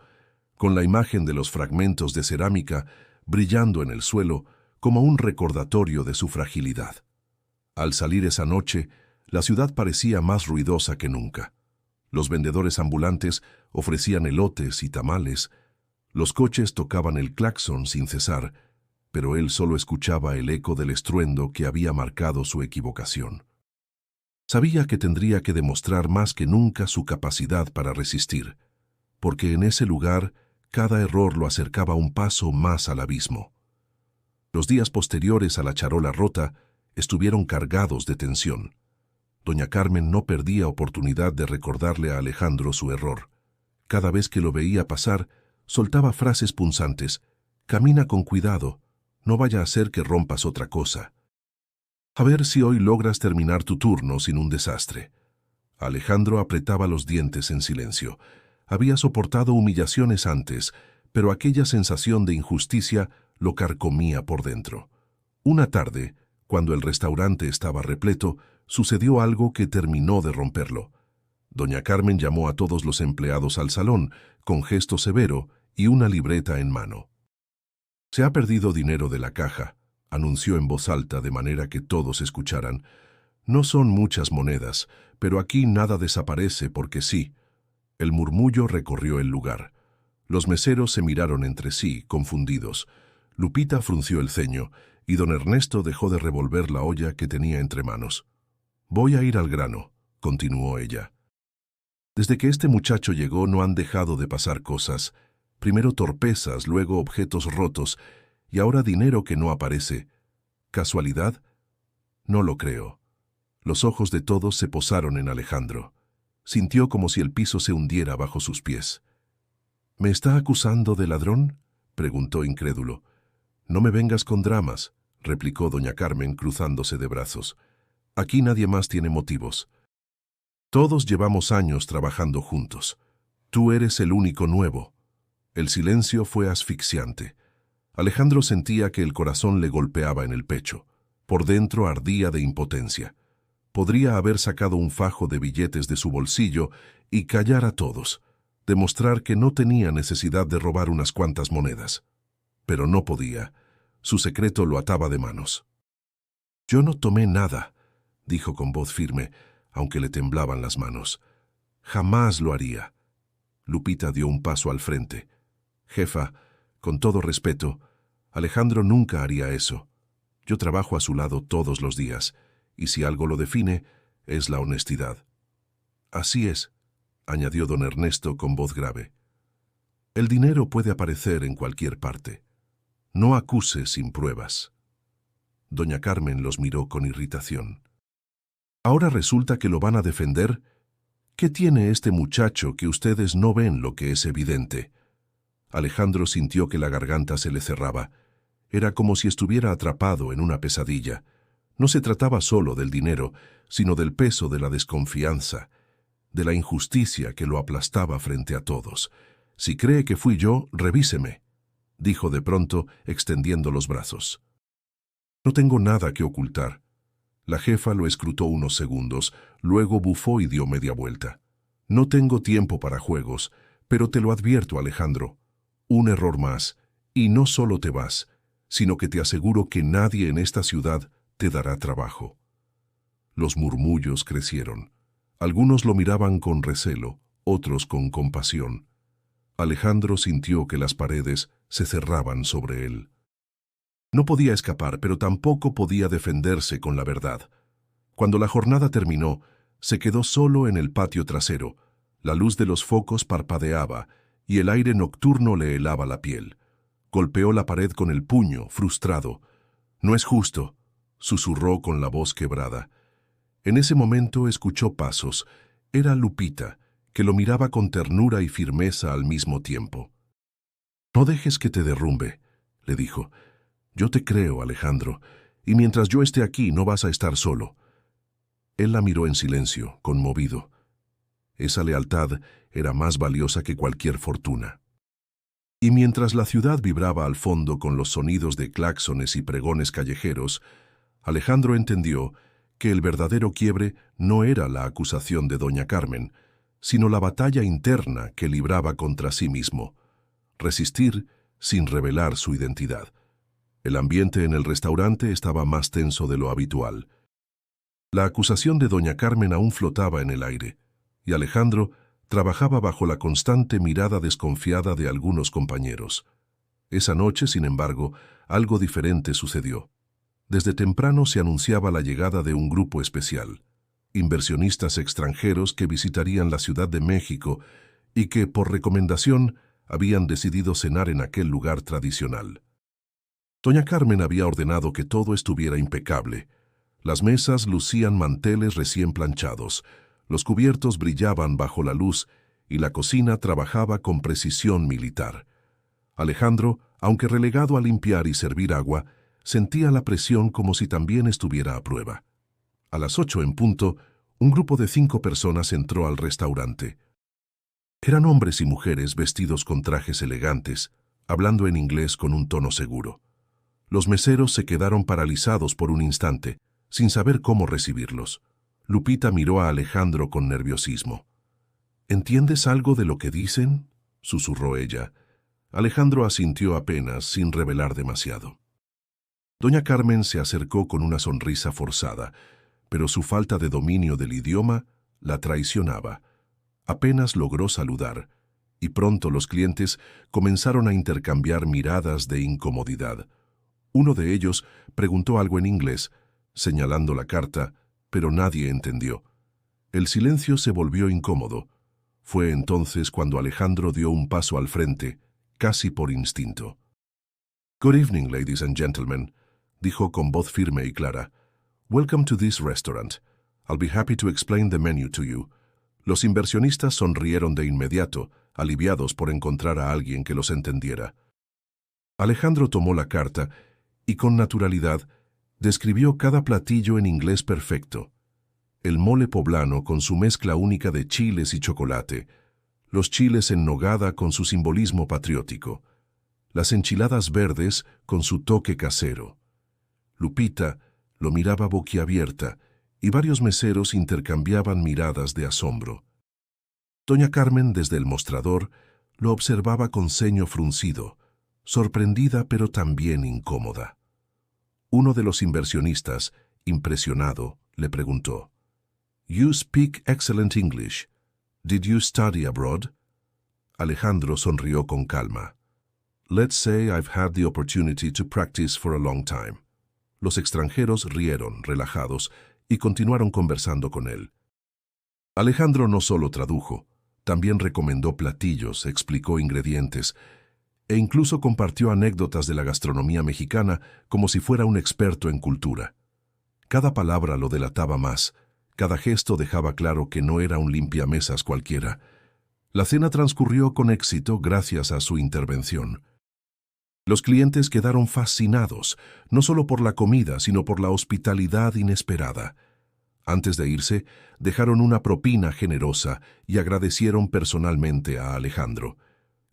con la imagen de los fragmentos de cerámica brillando en el suelo como un recordatorio de su fragilidad. Al salir esa noche, la ciudad parecía más ruidosa que nunca. Los vendedores ambulantes ofrecían elotes y tamales. Los coches tocaban el claxon sin cesar, pero él solo escuchaba el eco del estruendo que había marcado su equivocación. Sabía que tendría que demostrar más que nunca su capacidad para resistir, porque en ese lugar cada error lo acercaba un paso más al abismo. Los días posteriores a la charola rota estuvieron cargados de tensión. Doña Carmen no perdía oportunidad de recordarle a Alejandro su error. Cada vez que lo veía pasar, soltaba frases punzantes. «Camina con cuidado, no vaya a ser que rompas otra cosa. A ver si hoy logras terminar tu turno sin un desastre». Alejandro apretaba los dientes en silencio. Había soportado humillaciones antes, pero aquella sensación de injusticia lo carcomía por dentro. Una tarde, cuando el restaurante estaba repleto, sucedió algo que terminó de romperlo. Doña Carmen llamó a todos los empleados al salón, con gesto severo y una libreta en mano. «Se ha perdido dinero de la caja», anunció en voz alta de manera que todos escucharan. «No son muchas monedas, pero aquí nada desaparece porque sí». El murmullo recorrió el lugar. Los meseros se miraron entre sí, confundidos. Lupita frunció el ceño, y don Ernesto dejó de revolver la olla que tenía entre manos. «Voy a ir al grano», continuó ella. «Desde que este muchacho llegó no han dejado de pasar cosas. Primero torpezas, luego objetos rotos, y ahora dinero que no aparece. ¿Casualidad? No lo creo». Los ojos de todos se posaron en Alejandro. Sintió como si el piso se hundiera bajo sus pies. «¿Me está acusando de ladrón?», preguntó incrédulo. «No me vengas con dramas», replicó doña Carmen cruzándose de brazos. «Aquí nadie más tiene motivos. Todos llevamos años trabajando juntos. Tú eres el único nuevo». El silencio fue asfixiante. Alejandro sentía que el corazón le golpeaba en el pecho. Por dentro ardía de impotencia. Podría haber sacado un fajo de billetes de su bolsillo y callar a todos, demostrar que no tenía necesidad de robar unas cuantas monedas. Pero no podía. Su secreto lo ataba de manos. «Yo no tomé nada», dijo con voz firme, aunque le temblaban las manos. «Jamás lo haría». Lupita dio un paso al frente. «Jefa, con todo respeto, Alejandro nunca haría eso. Yo trabajo a su lado todos los días, y si algo lo define, es la honestidad». «Así es», añadió don Ernesto con voz grave. «El dinero puede aparecer en cualquier parte. No acuse sin pruebas». Doña Carmen los miró con irritación. «¿Ahora resulta que lo van a defender? ¿Qué tiene este muchacho que ustedes no ven lo que es evidente?» Alejandro sintió que la garganta se le cerraba. Era como si estuviera atrapado en una pesadilla. No se trataba solo del dinero, sino del peso de la desconfianza, de la injusticia que lo aplastaba frente a todos. «Si cree que fui yo, revíseme», dijo de pronto, extendiendo los brazos. «No tengo nada que ocultar». La jefa lo escrutó unos segundos, luego bufó y dio media vuelta. «No tengo tiempo para juegos, pero te lo advierto, Alejandro. Un error más, y no solo te vas, sino que te aseguro que nadie en esta ciudad te dará trabajo». Los murmullos crecieron. Algunos lo miraban con recelo, otros con compasión. Alejandro sintió que las paredes se cerraban sobre él. No podía escapar, pero tampoco podía defenderse con la verdad. Cuando la jornada terminó, se quedó solo en el patio trasero. La luz de los focos parpadeaba y el aire nocturno le helaba la piel. Golpeó la pared con el puño, frustrado. «No es justo», susurró con la voz quebrada. En ese momento escuchó pasos. Era Lupita, que lo miraba con ternura y firmeza al mismo tiempo. «No dejes que te derrumbe», le dijo. «Yo te creo, Alejandro, y mientras yo esté aquí no vas a estar solo». Él la miró en silencio, conmovido. Esa lealtad era más valiosa que cualquier fortuna. Y mientras la ciudad vibraba al fondo con los sonidos de claxones y pregones callejeros, Alejandro entendió que el verdadero quiebre no era la acusación de doña Carmen, sino la batalla interna que libraba contra sí mismo. Resistir sin revelar su identidad. El ambiente en el restaurante estaba más tenso de lo habitual. La acusación de doña Carmen aún flotaba en el aire, y Alejandro trabajaba bajo la constante mirada desconfiada de algunos compañeros. Esa noche, sin embargo, algo diferente sucedió. Desde temprano se anunciaba la llegada de un grupo especial, inversionistas extranjeros que visitarían la Ciudad de México y que, por recomendación, habían decidido cenar en aquel lugar tradicional. Doña Carmen había ordenado que todo estuviera impecable. Las mesas lucían manteles recién planchados, los cubiertos brillaban bajo la luz y la cocina trabajaba con precisión militar. Alejandro, aunque relegado a limpiar y servir agua, sentía la presión como si también estuviera a prueba. A las 8 en punto, un grupo de 5 personas entró al restaurante. Eran hombres y mujeres vestidos con trajes elegantes, hablando en inglés con un tono seguro. Los meseros se quedaron paralizados por un instante, sin saber cómo recibirlos. Lupita miró a Alejandro con nerviosismo. «¿Entiendes algo de lo que dicen?», susurró ella. Alejandro asintió apenas, sin revelar demasiado. Doña Carmen se acercó con una sonrisa forzada, pero su falta de dominio del idioma la traicionaba. Apenas logró saludar, y pronto los clientes comenzaron a intercambiar miradas de incomodidad. Uno de ellos preguntó algo en inglés, señalando la carta, pero nadie entendió. El silencio se volvió incómodo. Fue entonces cuando Alejandro dio un paso al frente, casi por instinto. «Good evening, ladies and gentlemen», dijo con voz firme y clara. «Welcome to this restaurant. I'll be happy to explain the menu to you». Los inversionistas sonrieron de inmediato, aliviados por encontrar a alguien que los entendiera. Alejandro tomó la carta y con naturalidad describió cada platillo en inglés perfecto. El mole poblano con su mezcla única de chiles y chocolate, los chiles en nogada con su simbolismo patriótico, las enchiladas verdes con su toque casero. Lupita lo miraba boquiabierta y varios meseros intercambiaban miradas de asombro. Doña Carmen, desde el mostrador, lo observaba con ceño fruncido, sorprendida pero también incómoda. Uno de los inversionistas, impresionado, le preguntó, "You speak excellent English. Did you study abroad?" Alejandro sonrió con calma. "Let's say I've had the opportunity to practice for a long time." Los extranjeros rieron, relajados, y continuaron conversando con él. Alejandro no solo tradujo, también recomendó platillos, explicó ingredientes, e incluso compartió anécdotas de la gastronomía mexicana como si fuera un experto en cultura. Cada palabra lo delataba más, cada gesto dejaba claro que no era un limpiamesas cualquiera. La cena transcurrió con éxito gracias a su intervención. Los clientes quedaron fascinados, no solo por la comida, sino por la hospitalidad inesperada. Antes de irse, dejaron una propina generosa y agradecieron personalmente a Alejandro.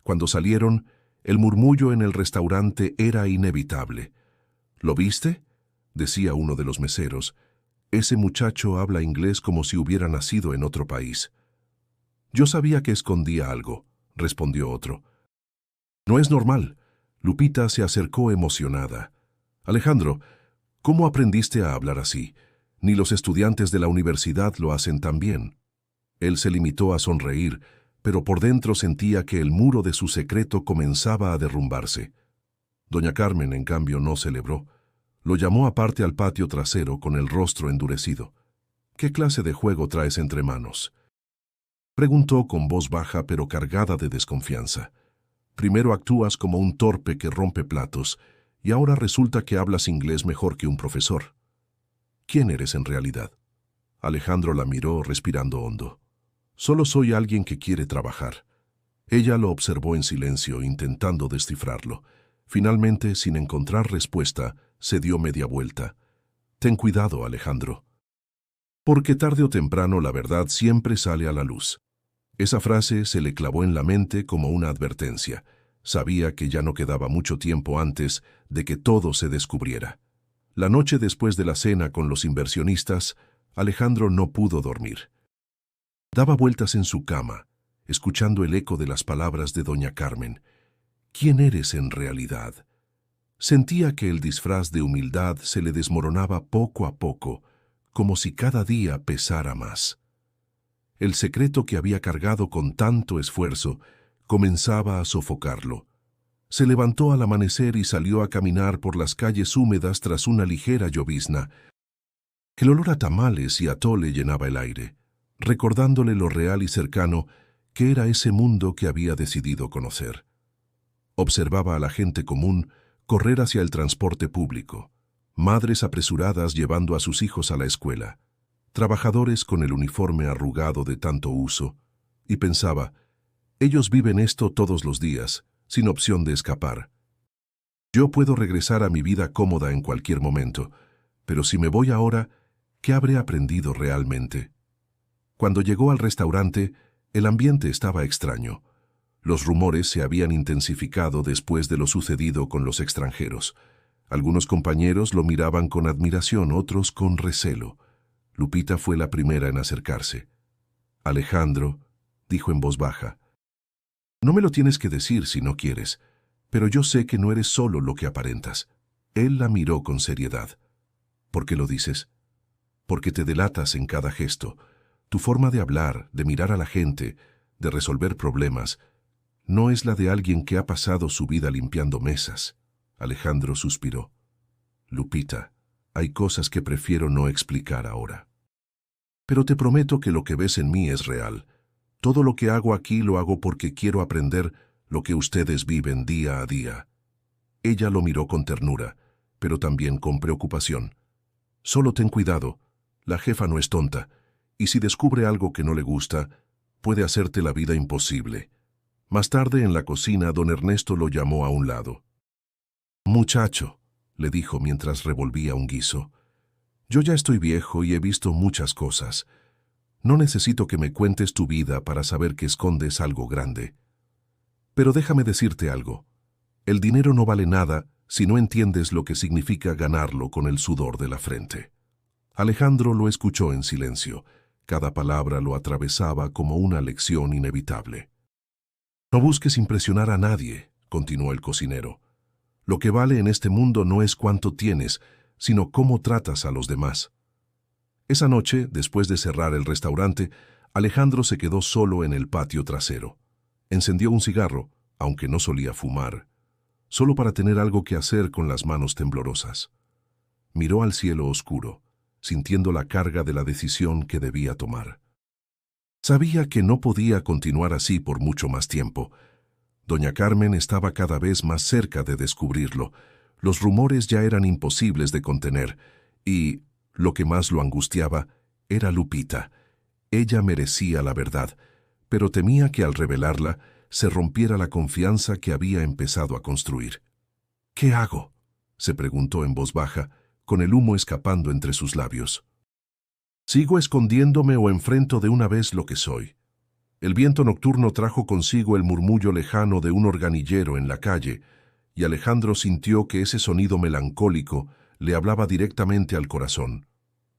Cuando salieron, el murmullo en el restaurante era inevitable. ¿Lo viste?, decía uno de los meseros. Ese muchacho habla inglés como si hubiera nacido en otro país. Yo sabía que escondía algo, respondió otro. No es normal. Lupita se acercó emocionada. Alejandro, ¿cómo aprendiste a hablar así? Ni los estudiantes de la universidad lo hacen tan bien. Él se limitó a sonreír, pero por dentro sentía que el muro de su secreto comenzaba a derrumbarse. Doña Carmen, en cambio, no celebró. Lo llamó aparte al patio trasero con el rostro endurecido. ¿Qué clase de juego traes entre manos?, preguntó con voz baja pero cargada de desconfianza. Primero actúas como un torpe que rompe platos, y ahora resulta que hablas inglés mejor que un profesor. ¿Quién eres en realidad? Alejandro la miró respirando hondo. Solo soy alguien que quiere trabajar. Ella lo observó en silencio, intentando descifrarlo. Finalmente, sin encontrar respuesta, se dio media vuelta. Ten cuidado, Alejandro. Porque tarde o temprano la verdad siempre sale a la luz. Esa frase se le clavó en la mente como una advertencia. Sabía que ya no quedaba mucho tiempo antes de que todo se descubriera. La noche después de la cena con los inversionistas, Alejandro no pudo dormir. Daba vueltas en su cama, escuchando el eco de las palabras de doña Carmen. ¿Quién eres en realidad? Sentía que el disfraz de humildad se le desmoronaba poco a poco, como si cada día pesara más. El secreto que había cargado con tanto esfuerzo comenzaba a sofocarlo. Se levantó al amanecer y salió a caminar por las calles húmedas tras una ligera llovizna. El olor a tamales y atole llenaba el aire, recordándole lo real y cercano que era ese mundo que había decidido conocer. Observaba a la gente común correr hacia el transporte público, madres apresuradas llevando a sus hijos a la escuela, trabajadores con el uniforme arrugado de tanto uso, y pensaba, ellos viven esto todos los días, sin opción de escapar. Yo puedo regresar a mi vida cómoda en cualquier momento, pero si me voy ahora, ¿qué habré aprendido realmente? Cuando llegó al restaurante, el ambiente estaba extraño. Los rumores se habían intensificado después de lo sucedido con los extranjeros. Algunos compañeros lo miraban con admiración, otros con recelo. Lupita fue la primera en acercarse. Alejandro, dijo en voz baja, no me lo tienes que decir si no quieres, pero yo sé que no eres solo lo que aparentas. Él la miró con seriedad. ¿Por qué lo dices? Porque te delatas en cada gesto. Tu forma de hablar, de mirar a la gente, de resolver problemas, no es la de alguien que ha pasado su vida limpiando mesas. Alejandro suspiró. Lupita, hay cosas que prefiero no explicar ahora. Pero te prometo que lo que ves en mí es real. Todo lo que hago aquí lo hago porque quiero aprender lo que ustedes viven día a día. Ella lo miró con ternura, pero también con preocupación. Solo ten cuidado, la jefa no es tonta, y si descubre algo que no le gusta, puede hacerte la vida imposible. Más tarde en la cocina, don Ernesto lo llamó a un lado. Muchacho, le dijo mientras revolvía un guiso, yo ya estoy viejo y he visto muchas cosas. No necesito que me cuentes tu vida para saber que escondes algo grande. Pero déjame decirte algo. El dinero no vale nada si no entiendes lo que significa ganarlo con el sudor de la frente. Alejandro lo escuchó en silencio. Cada palabra lo atravesaba como una lección inevitable. «No busques impresionar a nadie», continuó el cocinero. «Lo que vale en este mundo no es cuánto tienes, sino cómo tratas a los demás». Esa noche, después de cerrar el restaurante, Alejandro se quedó solo en el patio trasero. Encendió un cigarro, aunque no solía fumar, solo para tener algo que hacer con las manos temblorosas. Miró al cielo oscuro, sintiendo la carga de la decisión que debía tomar. Sabía que no podía continuar así por mucho más tiempo. Doña Carmen estaba cada vez más cerca de descubrirlo. Los rumores ya eran imposibles de contener, y, lo que más lo angustiaba, era Lupita. Ella merecía la verdad, pero temía que al revelarla se rompiera la confianza que había empezado a construir. «¿Qué hago?», se preguntó en voz baja, con el humo escapando entre sus labios. «¿Sigo escondiéndome o enfrento de una vez lo que soy?». El viento nocturno trajo consigo el murmullo lejano de un organillero en la calle, y Alejandro sintió que ese sonido melancólico le hablaba directamente al corazón.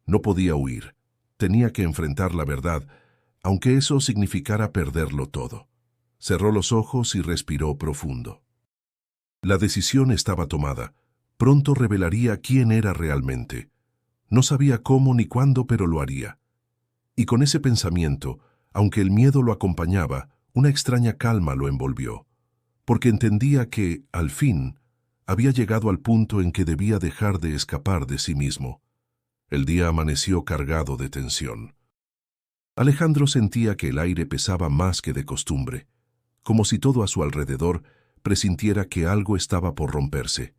No podía huir, tenía que enfrentar la verdad, aunque eso significara perderlo todo. Cerró los ojos y respiró profundo. La decisión estaba tomada. Pronto revelaría quién era realmente. No sabía cómo ni cuándo, pero lo haría. Y con ese pensamiento, aunque el miedo lo acompañaba, una extraña calma lo envolvió, porque entendía que, al fin, había llegado al punto en que debía dejar de escapar de sí mismo. El día amaneció cargado de tensión. Alejandro sentía que el aire pesaba más que de costumbre, como si todo a su alrededor presintiera que algo estaba por romperse.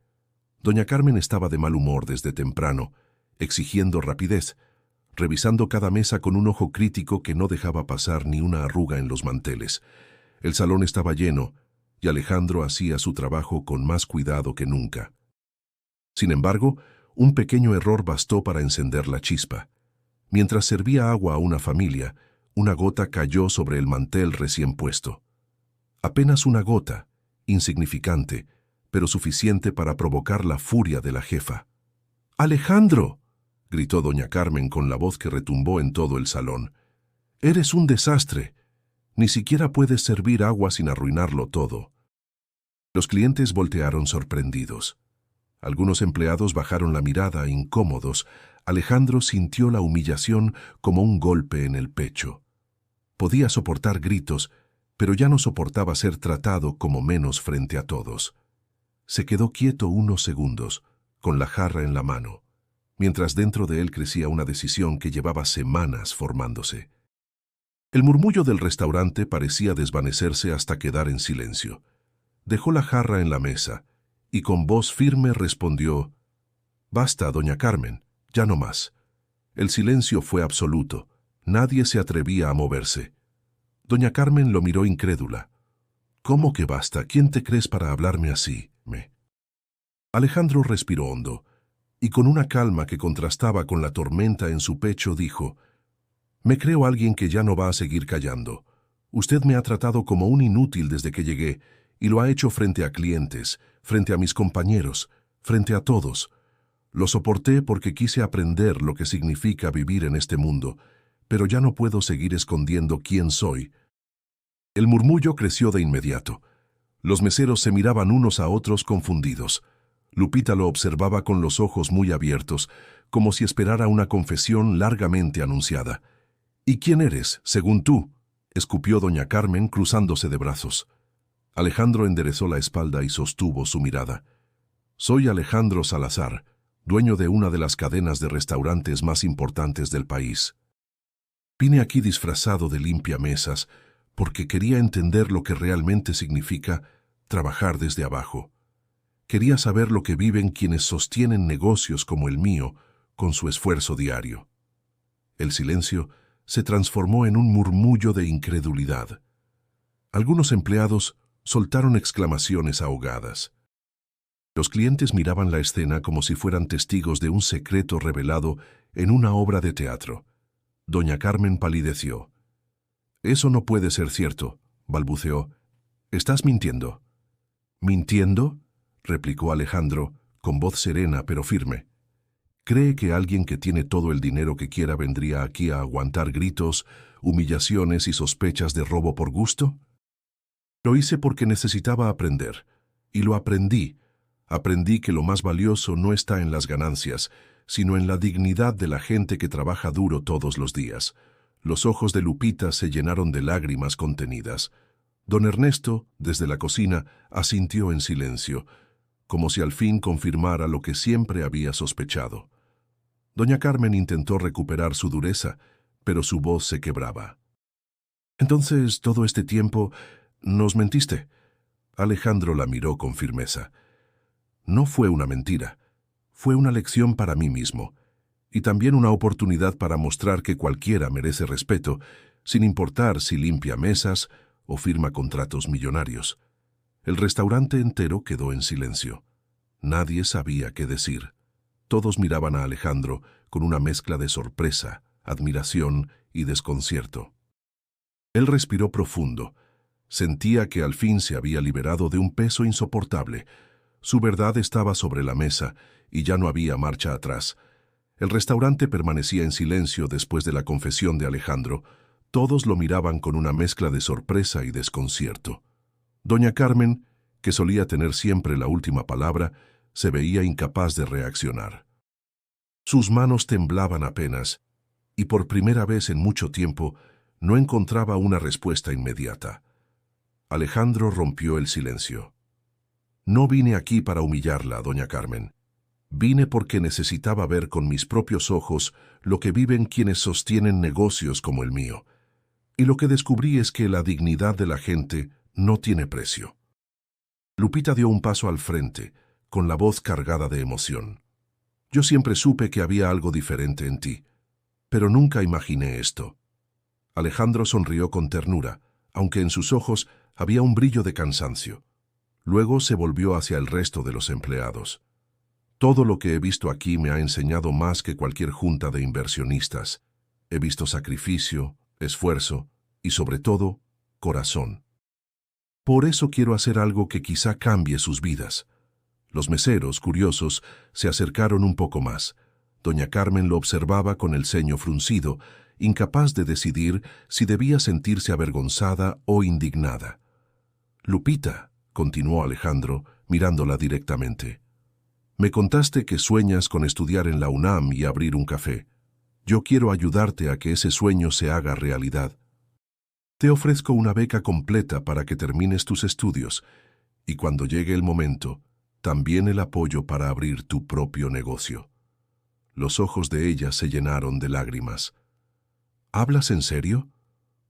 Doña Carmen estaba de mal humor desde temprano, exigiendo rapidez, revisando cada mesa con un ojo crítico que no dejaba pasar ni una arruga en los manteles. El salón estaba lleno, y Alejandro hacía su trabajo con más cuidado que nunca. Sin embargo, un pequeño error bastó para encender la chispa. Mientras servía agua a una familia, una gota cayó sobre el mantel recién puesto. Apenas una gota, insignificante, pero suficiente para provocar la furia de la jefa. «¡Alejandro!», gritó doña Carmen con la voz que retumbó en todo el salón. «Eres un desastre. Ni siquiera puedes servir agua sin arruinarlo todo». Los clientes voltearon sorprendidos. Algunos empleados bajaron la mirada, incómodos. Alejandro sintió la humillación como un golpe en el pecho. Podía soportar gritos, pero ya no soportaba ser tratado como menos frente a todos. Se quedó quieto unos segundos, con la jarra en la mano, mientras dentro de él crecía una decisión que llevaba semanas formándose. El murmullo del restaurante parecía desvanecerse hasta quedar en silencio. Dejó la jarra en la mesa y con voz firme respondió: «Basta, doña Carmen, ya no más». El silencio fue absoluto. Nadie se atrevía a moverse. Doña Carmen lo miró incrédula. «¿Cómo que basta? ¿Quién te crees para hablarme así?». Alejandro respiró hondo, y con una calma que contrastaba con la tormenta en su pecho dijo: «Me creo alguien que ya no va a seguir callando. Usted me ha tratado como un inútil desde que llegué, y lo ha hecho frente a clientes, frente a mis compañeros, frente a todos. Lo soporté porque quise aprender lo que significa vivir en este mundo, pero ya no puedo seguir escondiendo quién soy». El murmullo creció de inmediato. Los meseros se miraban unos a otros confundidos. Lupita lo observaba con los ojos muy abiertos, como si esperara una confesión largamente anunciada. «¿Y quién eres, según tú?», escupió doña Carmen cruzándose de brazos. Alejandro enderezó la espalda y sostuvo su mirada. «Soy Alejandro Salazar, dueño de una de las cadenas de restaurantes más importantes del país. Vine aquí disfrazado de limpiamesas porque quería entender lo que realmente significa trabajar desde abajo. Quería saber lo que viven quienes sostienen negocios como el mío con su esfuerzo diario». El silencio se transformó en un murmullo de incredulidad. Algunos empleados soltaron exclamaciones ahogadas. Los clientes miraban la escena como si fueran testigos de un secreto revelado en una obra de teatro. Doña Carmen palideció. «Eso no puede ser cierto», balbuceó. «Estás mintiendo». «¿Mintiendo?», replicó Alejandro, con voz serena pero firme. ¿Cree que alguien que tiene todo el dinero que quiera vendría aquí a aguantar gritos, humillaciones y sospechas de robo por gusto? Lo hice porque necesitaba aprender, y lo aprendí. Aprendí que lo más valioso no está en las ganancias, sino en la dignidad de la gente que trabaja duro todos los días. Los ojos de Lupita se llenaron de lágrimas contenidas. Don Ernesto, desde la cocina, asintió en silencio, como si al fin confirmara lo que siempre había sospechado. Doña Carmen intentó recuperar su dureza, pero su voz se quebraba. «Entonces, todo este tiempo, ¿nos mentiste?» Alejandro la miró con firmeza. «No fue una mentira. Fue una lección para mí mismo, y también una oportunidad para mostrar que cualquiera merece respeto, sin importar si limpia mesas o firma contratos millonarios». El restaurante entero quedó en silencio. Nadie sabía qué decir. Todos miraban a Alejandro con una mezcla de sorpresa, admiración y desconcierto. Él respiró profundo. Sentía que al fin se había liberado de un peso insoportable. Su verdad estaba sobre la mesa y ya no había marcha atrás. El restaurante permanecía en silencio después de la confesión de Alejandro. Todos lo miraban con una mezcla de sorpresa y desconcierto. Doña Carmen, que solía tener siempre la última palabra, se veía incapaz de reaccionar. Sus manos temblaban apenas, y por primera vez en mucho tiempo no encontraba una respuesta inmediata. Alejandro rompió el silencio. «No vine aquí para humillarla, doña Carmen. Vine porque necesitaba ver con mis propios ojos lo que viven quienes sostienen negocios como el mío. Y lo que descubrí es que la dignidad de la gente no tiene precio». Lupita dio un paso al frente, con la voz cargada de emoción. «Yo siempre supe que había algo diferente en ti, pero nunca imaginé esto». Alejandro sonrió con ternura, aunque en sus ojos había un brillo de cansancio. Luego se volvió hacia el resto de los empleados. «Todo lo que he visto aquí me ha enseñado más que cualquier junta de inversionistas. He visto sacrificio, esfuerzo y, sobre todo, corazón. Por eso quiero hacer algo que quizá cambie sus vidas». Los meseros, curiosos, se acercaron un poco más. Doña Carmen lo observaba con el ceño fruncido, incapaz de decidir si debía sentirse avergonzada o indignada. «Lupita», continuó Alejandro, mirándola directamente, «me contaste que sueñas con estudiar en la UNAM y abrir un café. Yo quiero ayudarte a que ese sueño se haga realidad. Te ofrezco una beca completa para que termines tus estudios, y cuando llegue el momento, también el apoyo para abrir tu propio negocio». Los ojos de ella se llenaron de lágrimas. «¿Hablas en serio?»,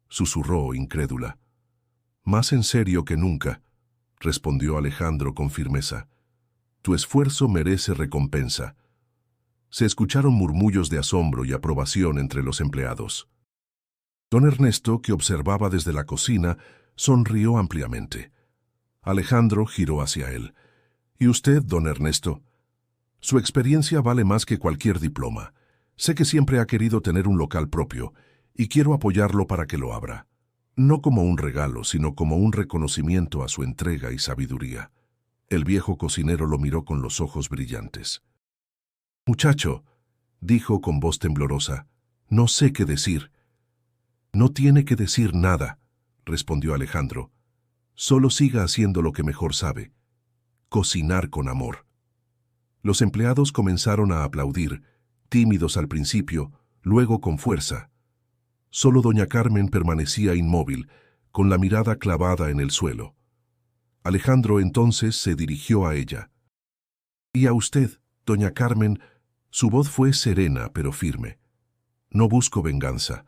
susurró incrédula. «Más en serio que nunca», respondió Alejandro con firmeza. «Tu esfuerzo merece recompensa». Se escucharon murmullos de asombro y aprobación entre los empleados. Don Ernesto, que observaba desde la cocina, sonrió ampliamente. Alejandro giró hacia él. «¿Y usted, don Ernesto? Su experiencia vale más que cualquier diploma. Sé que siempre ha querido tener un local propio, y quiero apoyarlo para que lo abra. No como un regalo, sino como un reconocimiento a su entrega y sabiduría». El viejo cocinero lo miró con los ojos brillantes. «Muchacho», dijo con voz temblorosa, «no sé qué decir». «No tiene que decir nada», respondió Alejandro. «Solo siga haciendo lo que mejor sabe: cocinar con amor». Los empleados comenzaron a aplaudir, tímidos al principio, luego con fuerza. Solo doña Carmen permanecía inmóvil, con la mirada clavada en el suelo. Alejandro entonces se dirigió a ella. «Y a usted, doña Carmen», su voz fue serena pero firme. «No busco venganza.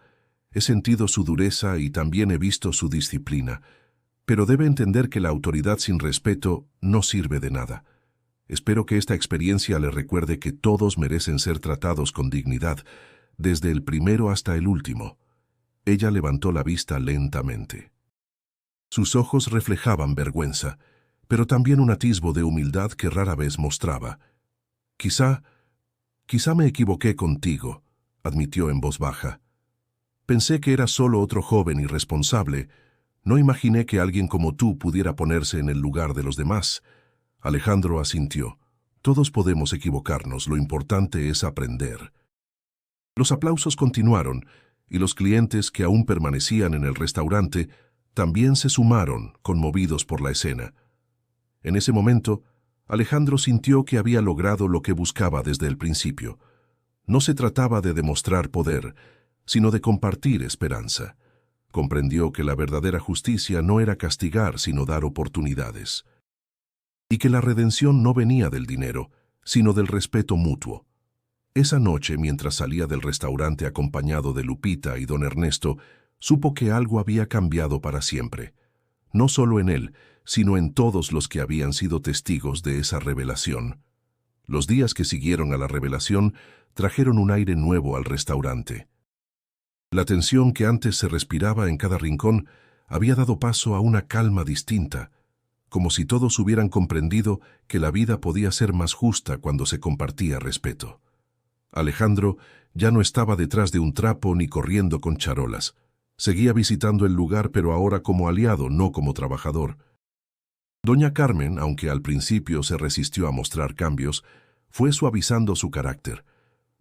He sentido su dureza y también he visto su disciplina, pero debe entender que la autoridad sin respeto no sirve de nada. Espero que esta experiencia le recuerde que todos merecen ser tratados con dignidad, desde el primero hasta el último». Ella levantó la vista lentamente. Sus ojos reflejaban vergüenza, pero también un atisbo de humildad que rara vez mostraba. Quizá me equivoqué contigo», admitió en voz baja. «Pensé que eras solo otro joven irresponsable. No imaginé que alguien como tú pudiera ponerse en el lugar de los demás». Alejandro asintió. Todos podemos equivocarnos, lo importante es aprender. Los aplausos continuaron, y los clientes que aún permanecían en el restaurante también se sumaron, conmovidos por la escena. En ese momento, Alejandro sintió que había logrado lo que buscaba desde el principio. No se trataba de demostrar poder, sino de compartir esperanza. Comprendió que la verdadera justicia no era castigar, sino dar oportunidades. Y que la redención no venía del dinero, sino del respeto mutuo. Esa noche, mientras salía del restaurante acompañado de Lupita y don Ernesto, supo que algo había cambiado para siempre. No solo en él, sino en todos los que habían sido testigos de esa revelación. Los días que siguieron a la revelación trajeron un aire nuevo al restaurante. La tensión que antes se respiraba en cada rincón había dado paso a una calma distinta, como si todos hubieran comprendido que la vida podía ser más justa cuando se compartía respeto. Alejandro ya no estaba detrás de un trapo ni corriendo con charolas. Seguía visitando el lugar, pero ahora como aliado, no como trabajador. Doña Carmen, aunque al principio se resistió a mostrar cambios, fue suavizando su carácter.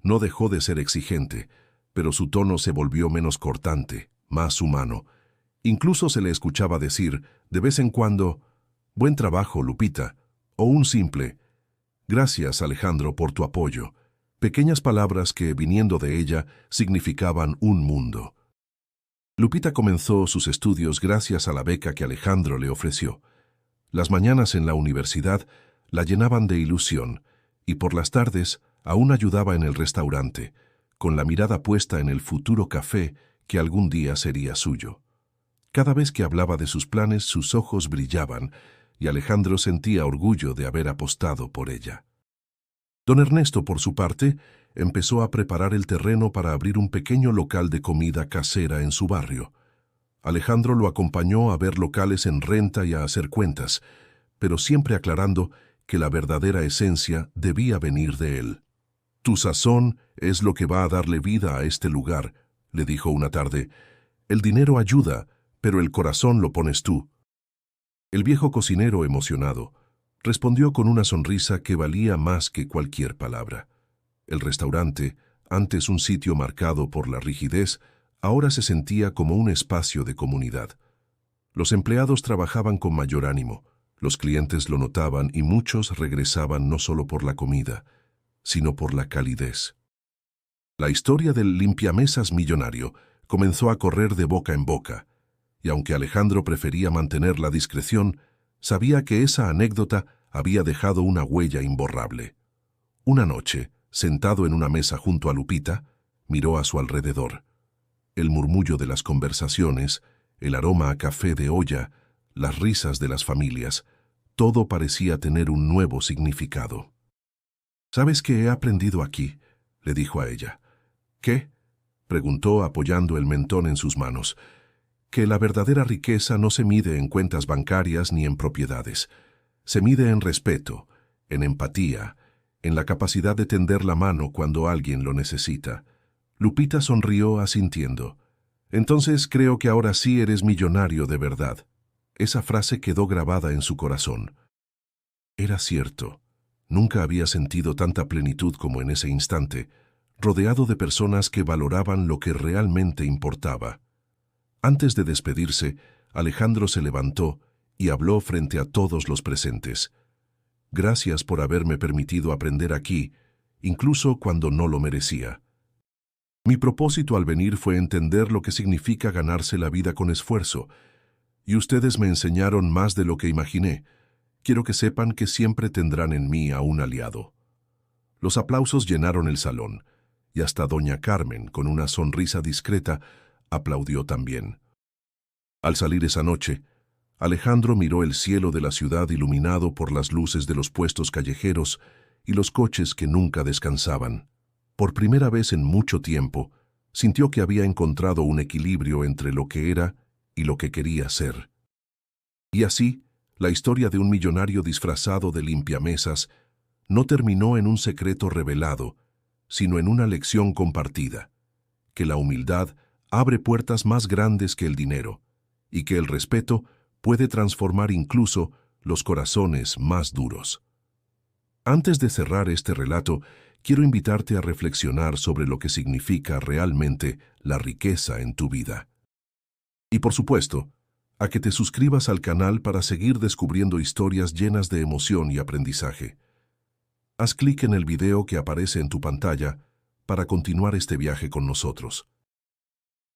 No dejó de ser exigente, pero su tono se volvió menos cortante, más humano. Incluso se le escuchaba decir, de vez en cuando, «Buen trabajo, Lupita», o un simple, «Gracias, Alejandro, por tu apoyo». Pequeñas palabras que, viniendo de ella, significaban un mundo. Lupita comenzó sus estudios gracias a la beca que Alejandro le ofreció. Las mañanas en la universidad la llenaban de ilusión, y por las tardes aún ayudaba en el restaurante, con la mirada puesta en el futuro café que algún día sería suyo. Cada vez que hablaba de sus planes, sus ojos brillaban, y Alejandro sentía orgullo de haber apostado por ella. Don Ernesto, por su parte, empezó a preparar el terreno para abrir un pequeño local de comida casera en su barrio. Alejandro lo acompañó a ver locales en renta y a hacer cuentas, pero siempre aclarando que la verdadera esencia debía venir de él. «Tu sazón es lo que va a darle vida a este lugar», le dijo una tarde. «El dinero ayuda, pero el corazón lo pones tú». El viejo cocinero, emocionado, respondió con una sonrisa que valía más que cualquier palabra. El restaurante, antes un sitio marcado por la rigidez, ahora se sentía como un espacio de comunidad. Los empleados trabajaban con mayor ánimo, los clientes lo notaban y muchos regresaban no solo por la comida, sino por la calidez. La historia del limpiamesas millonario comenzó a correr de boca en boca, y aunque Alejandro prefería mantener la discreción, sabía que esa anécdota había dejado una huella imborrable. Una noche, sentado en una mesa junto a Lupita, miró a su alrededor. El murmullo de las conversaciones, el aroma a café de olla, las risas de las familias, todo parecía tener un nuevo significado. «¿Sabes qué he aprendido aquí?», le dijo a ella. «¿Qué?», preguntó apoyando el mentón en sus manos. «Que la verdadera riqueza no se mide en cuentas bancarias ni en propiedades. Se mide en respeto, en empatía, en la capacidad de tender la mano cuando alguien lo necesita». Lupita sonrió asintiendo. «Entonces creo que ahora sí eres millonario de verdad». Esa frase quedó grabada en su corazón. Era cierto. Nunca había sentido tanta plenitud como en ese instante, rodeado de personas que valoraban lo que realmente importaba. Antes de despedirse, Alejandro se levantó y habló frente a todos los presentes. «Gracias por haberme permitido aprender aquí, incluso cuando no lo merecía. Mi propósito al venir fue entender lo que significa ganarse la vida con esfuerzo, y ustedes me enseñaron más de lo que imaginé. Quiero que sepan que siempre tendrán en mí a un aliado». Los aplausos llenaron el salón, y hasta doña Carmen, con una sonrisa discreta, aplaudió también. Al salir esa noche, Alejandro miró el cielo de la ciudad iluminado por las luces de los puestos callejeros y los coches que nunca descansaban. Por primera vez en mucho tiempo, sintió que había encontrado un equilibrio entre lo que era y lo que quería ser. Y así, la historia de un millonario disfrazado de limpiamesas no terminó en un secreto revelado, sino en una lección compartida, que la humildad abre puertas más grandes que el dinero, y que el respeto puede transformar incluso los corazones más duros. Antes de cerrar este relato, quiero invitarte a reflexionar sobre lo que significa realmente la riqueza en tu vida. Y por supuesto, a que te suscribas al canal para seguir descubriendo historias llenas de emoción y aprendizaje. Haz clic en el video que aparece en tu pantalla para continuar este viaje con nosotros.